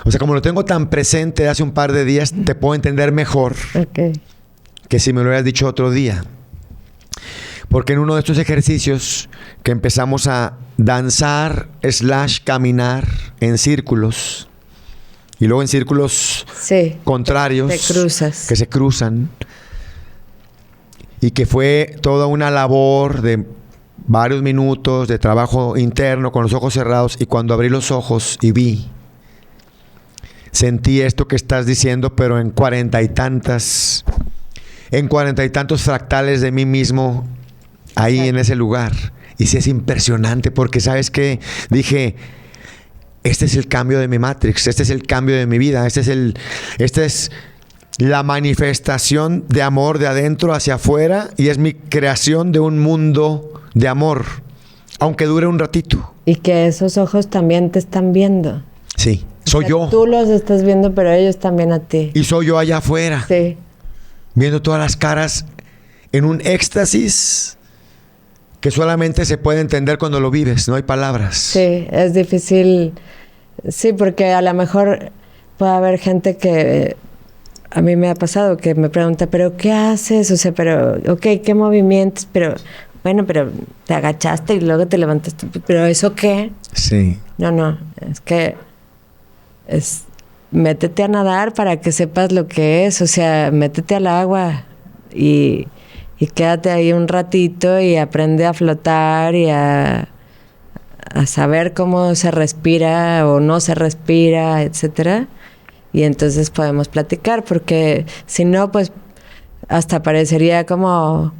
o sea, como lo tengo tan presente hace un par de días, te puedo entender mejor que si me lo hubieras dicho otro día. Porque en uno de estos ejercicios que empezamos a danzar / caminar en círculos y luego en círculos contrarios que se cruzan y que fue toda una labor de varios minutos de trabajo interno con los ojos cerrados, y cuando abrí los ojos y vi, sentí esto que estás diciendo, pero en 40 y tantos fractales de mí mismo ahí en ese lugar. Y sí es impresionante, porque ¿sabes qué? Dije, este es el cambio de mi Matrix, este es el cambio de mi vida, esta es la manifestación de amor de adentro hacia afuera, y es mi creación de un mundo de amor, aunque dure un ratito. Y que esos ojos también te están viendo. Sí, soy yo. Tú los estás viendo, pero ellos también a ti. Y soy yo allá afuera. Sí. Viendo todas las caras en un éxtasis que solamente se puede entender cuando lo vives, no hay palabras. Sí, es difícil. Sí, porque a lo mejor puede haber gente que a mí me ha pasado que me pregunta, ¿pero qué haces? O sea, pero, ¿qué movimientos? Pero, bueno, pero te agachaste y luego te levantaste. ¿Pero eso qué? Sí. No, es que métete a nadar para que sepas lo que es. O sea, métete al agua y quédate ahí un ratito y aprende a flotar y a saber cómo se respira o no se respira, etcétera. Y entonces podemos platicar, porque si no, pues hasta parecería como,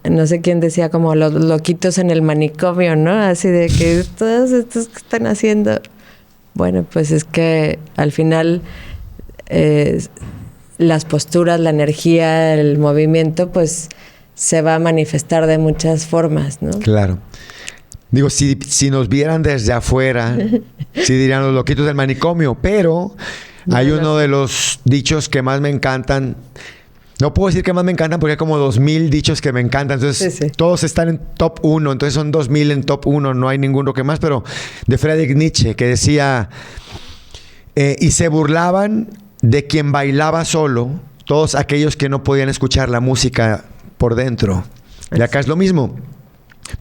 no sé quién decía, como los loquitos en el manicomio, ¿no? Así de que todos estos que están haciendo. Bueno, pues es que al final las posturas, la energía, el movimiento, pues se va a manifestar de muchas formas, ¿no? Claro. Digo, si nos vieran desde afuera, sí dirían los loquitos del manicomio, pero hay uno de los dichos que más me encantan. No puedo decir que más me encantan porque hay como 2000 dichos que me encantan. Entonces, todos están en top 1. Entonces, son 2000 en top 1. No hay ninguno que más. Pero de Friedrich Nietzsche, que decía, y se burlaban de quien bailaba solo, todos aquellos que no podían escuchar la música por dentro. Y acá es lo mismo.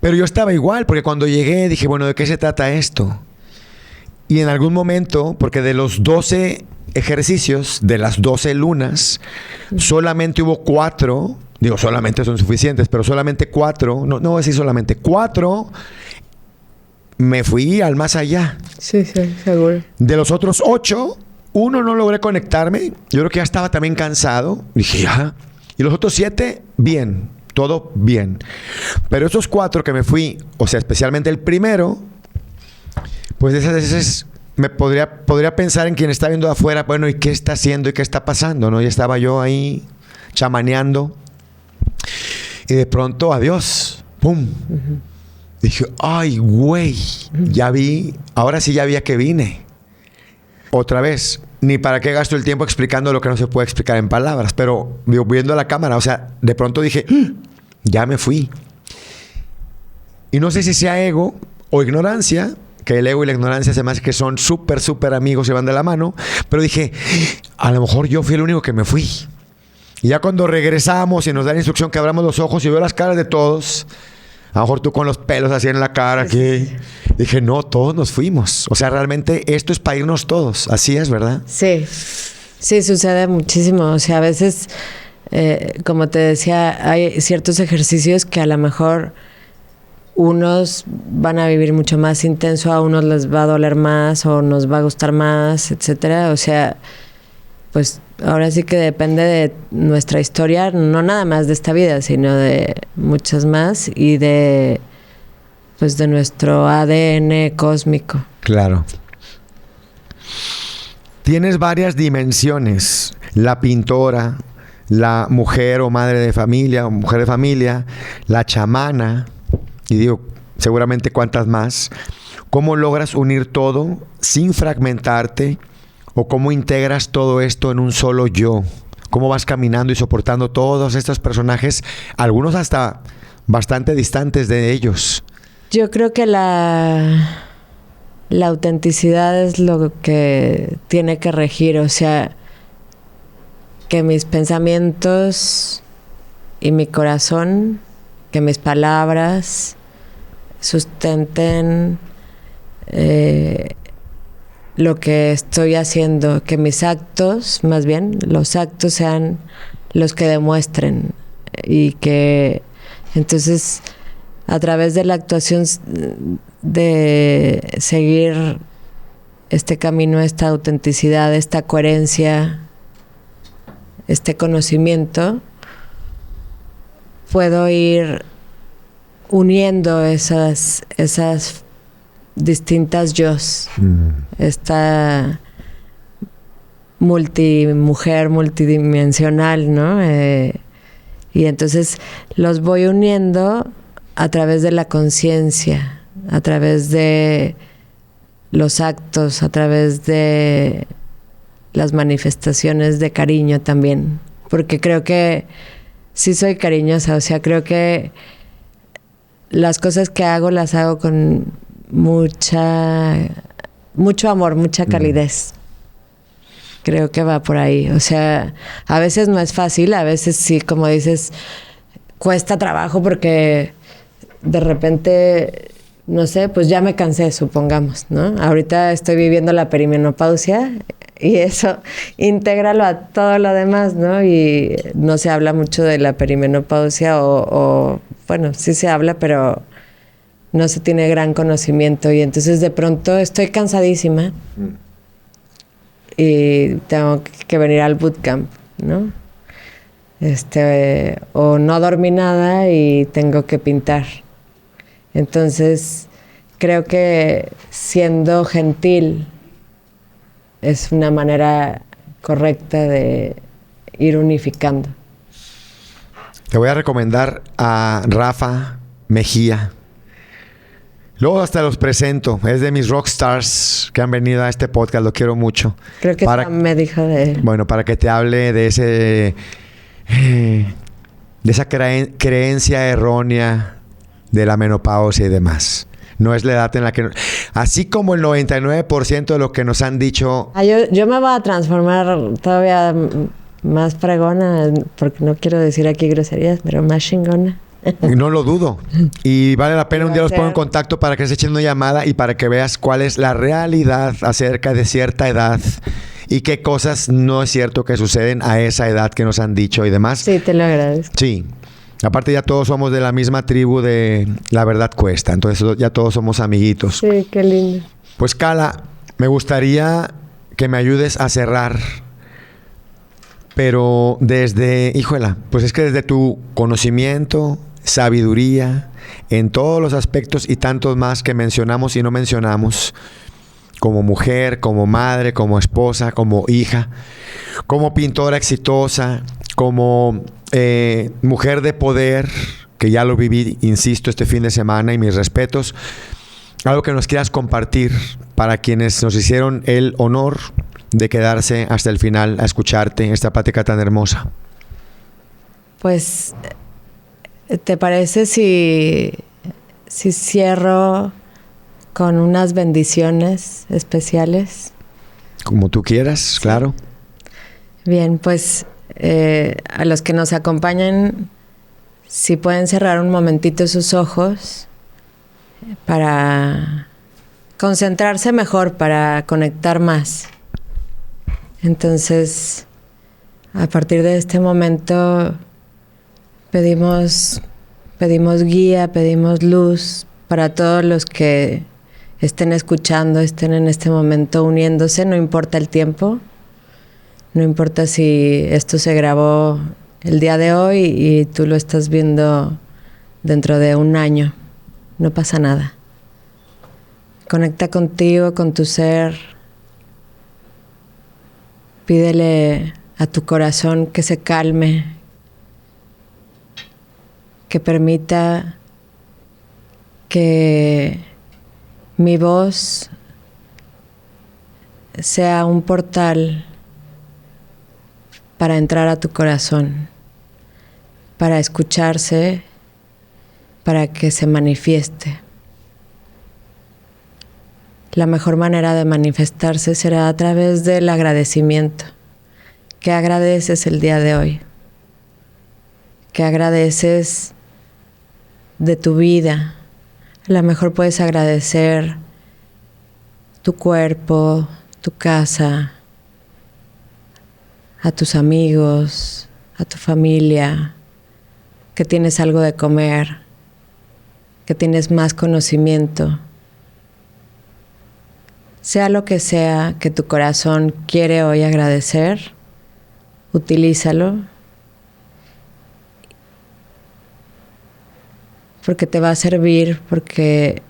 Pero yo estaba igual, porque cuando llegué dije, bueno, ¿de qué se trata esto? Y en algún momento, porque de los 12 ejercicios, de las 12 lunas, solamente hubo 4, digo, solamente son suficientes, pero solamente 4, no voy a decir solamente, 4 me fui al más allá. Sí, seguro. De los otros 8, 1 no logré conectarme. Yo creo que ya estaba también cansado. Dije, ya. Y los otros 7, bien. Todo bien. Pero esos 4 que me fui, o sea, especialmente el primero, pues esas veces me podría pensar en quien está viendo de afuera, bueno, ¿y qué está haciendo y qué está pasando? ¿No? Y estaba yo ahí chamaneando. Y de pronto, adiós. ¡Pum! Uh-huh. Dije, ay, güey, ya vi, ahora sí ya vi a qué vine. Otra vez, ni para qué gasto el tiempo explicando lo que no se puede explicar en palabras, pero viendo la cámara, o sea, de pronto dije, ya me fui. Y no sé si sea ego o ignorancia, que el ego y la ignorancia se me hace que son súper, súper amigos y van de la mano, pero dije, a lo mejor yo fui el único que me fui. Y ya cuando regresamos y nos dan la instrucción que abramos los ojos y veo las caras de todos, a lo mejor tú con los pelos así en la cara aquí. Dije, no, todos nos fuimos. O sea, realmente esto es para irnos todos. Así es, ¿verdad? Sí. Sí, sucede muchísimo. O sea, a veces, como te decía, hay ciertos ejercicios que a lo mejor unos van a vivir mucho más intenso, a unos les va a doler más o nos va a gustar más, etcétera. O sea, pues ahora sí que depende de nuestra historia, no nada más de esta vida, sino de muchas más y de, pues, de nuestro ADN cósmico. Claro. Tienes varias dimensiones. La pintora, la mujer o madre de familia o mujer de familia, la chamana, y digo, seguramente cuántas más. ¿Cómo logras unir todo sin fragmentarte? ¿O cómo integras todo esto en un solo yo? ¿Cómo vas caminando y soportando todos estos personajes, algunos hasta bastante distantes de ellos? Yo creo que la autenticidad es lo que tiene que regir. O sea, que mis pensamientos y mi corazón, que mis palabras sustenten lo que estoy haciendo, que mis actos, más bien, los actos sean los que demuestren y que entonces a través de la actuación de seguir este camino, esta autenticidad, esta coherencia, este conocimiento, puedo ir uniendo esas distintas yos. Esta mujer multidimensional, ¿no? Y entonces los voy uniendo a través de la conciencia, a través de los actos, a través de las manifestaciones de cariño también. Porque creo que sí soy cariñosa, o sea, creo que las cosas que hago las hago con mucho amor, mucha calidez. Creo que va por ahí. O sea, a veces no es fácil, a veces sí, como dices, cuesta trabajo porque de repente, no sé, pues ya me cansé, supongamos, ¿no? Ahorita estoy viviendo la perimenopausia y eso, intégralo a todo lo demás, ¿no? Y no se habla mucho de la perimenopausia o bueno, sí se habla, pero no se tiene gran conocimiento y entonces de pronto estoy cansadísima y tengo que venir al bootcamp, ¿no? O no dormí nada y tengo que pintar. Entonces creo que siendo gentil es una manera correcta de ir unificando. Te voy a recomendar a Rafa Mejía. Luego hasta los presento. Es de mis rockstars que han venido a este podcast. Lo quiero mucho. Creo que me dijo de él. Bueno, para que te hable de esa creencia errónea de la menopausia y demás. No es la edad en la que... Así como el 99% de lo que nos han dicho... Yo me voy a transformar todavía más fregona, porque no quiero decir aquí groserías, pero más chingona. No lo dudo. Y vale la pena un día los pongo en contacto para que se echen una llamada y para que veas cuál es la realidad acerca de cierta edad y qué cosas no es cierto que suceden a esa edad que nos han dicho y demás. Sí, te lo agradezco. Sí. Aparte ya todos somos de la misma tribu de La Verdad Cuesta, entonces ya todos somos amiguitos. Sí, qué lindo. Pues Cala, me gustaría que me ayudes a cerrar, pero pues es que desde tu conocimiento, sabiduría, en todos los aspectos y tantos más que mencionamos y no mencionamos, como mujer, como madre, como esposa, como hija, como pintora exitosa, como mujer de poder, que ya lo viví, insisto, este fin de semana, y mis respetos. Algo que nos quieras compartir para quienes nos hicieron el honor de quedarse hasta el final a escucharte esta plática tan hermosa. Pues, ¿te parece si cierro con unas bendiciones especiales? Como tú quieras, claro. Bien, pues a los que nos acompañan, si pueden cerrar un momentito sus ojos para concentrarse mejor, para conectar más. Entonces, a partir de este momento, pedimos guía, pedimos luz para todos los que estén escuchando, estén en este momento uniéndose, no importa el tiempo. No importa si esto se grabó el día de hoy y tú lo estás viendo dentro de un año. No pasa nada. Conecta contigo, con tu ser. Pídele a tu corazón que se calme, que permita que mi voz sea un portal para entrar a tu corazón, para escucharse, para que se manifieste. La mejor manera de manifestarse será a través del agradecimiento. ¿Qué agradeces el día de hoy? ¿Qué agradeces de tu vida? A lo mejor puedes agradecer tu cuerpo, tu casa, a tus amigos, a tu familia, que tienes algo de comer, que tienes más conocimiento. Sea lo que sea que tu corazón quiere hoy agradecer, utilízalo, porque te va a servir, porque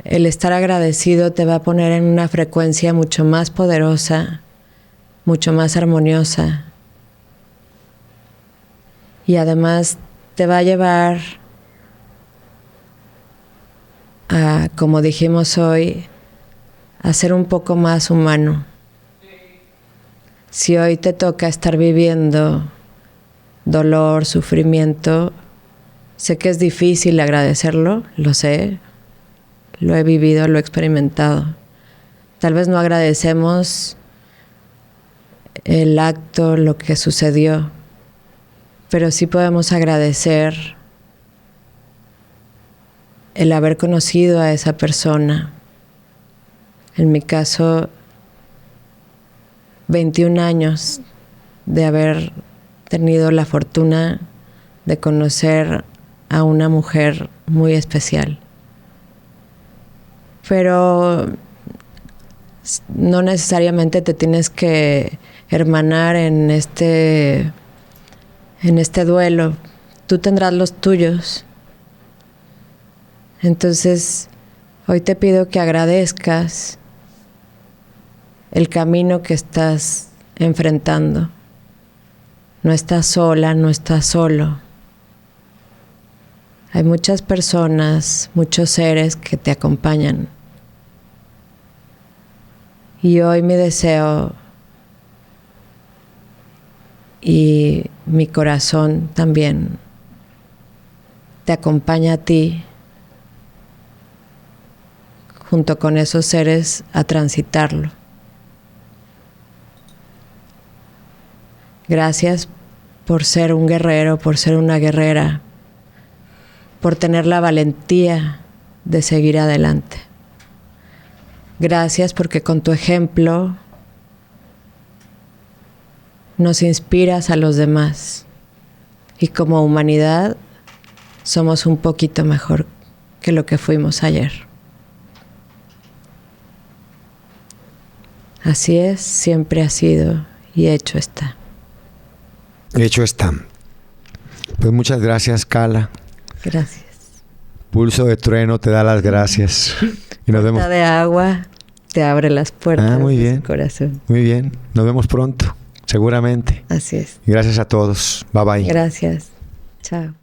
el estar agradecido te va a poner en una frecuencia mucho más poderosa, mucho más armoniosa, y además te va a llevar a, como dijimos hoy, a ser un poco más humano. Si hoy te toca estar viviendo dolor, sufrimiento, sé que es difícil agradecerlo, lo sé, lo he vivido, lo he experimentado. Tal vez no agradecemos el acto, lo que sucedió, pero sí podemos agradecer el haber conocido a esa persona. En mi caso, 21 años de haber tenido la fortuna de conocer a una mujer muy especial. Pero no necesariamente te tienes que hermanar en este duelo. Tú tendrás los tuyos. Entonces, hoy te pido que agradezcas el camino que estás enfrentando. No estás sola, no estás solo. Hay muchas personas, muchos seres que te acompañan. Y hoy mi deseo y mi corazón también te acompaña a ti, junto con esos seres, a transitarlo. Gracias por ser un guerrero, por ser una guerrera, por tener la valentía de seguir adelante. Gracias porque con tu ejemplo nos inspiras a los demás. Y como humanidad somos un poquito mejor que lo que fuimos ayer. Así es, siempre ha sido y hecho está. Hecho está. Pues muchas gracias, Carla. Gracias. Pulso de Trueno te da las gracias. Y nos vemos. Puerta de agua te abre las puertas Muy de bien. su corazón. Muy bien. Nos vemos pronto, seguramente. Así es. Gracias a todos. Bye bye. Gracias. Chao.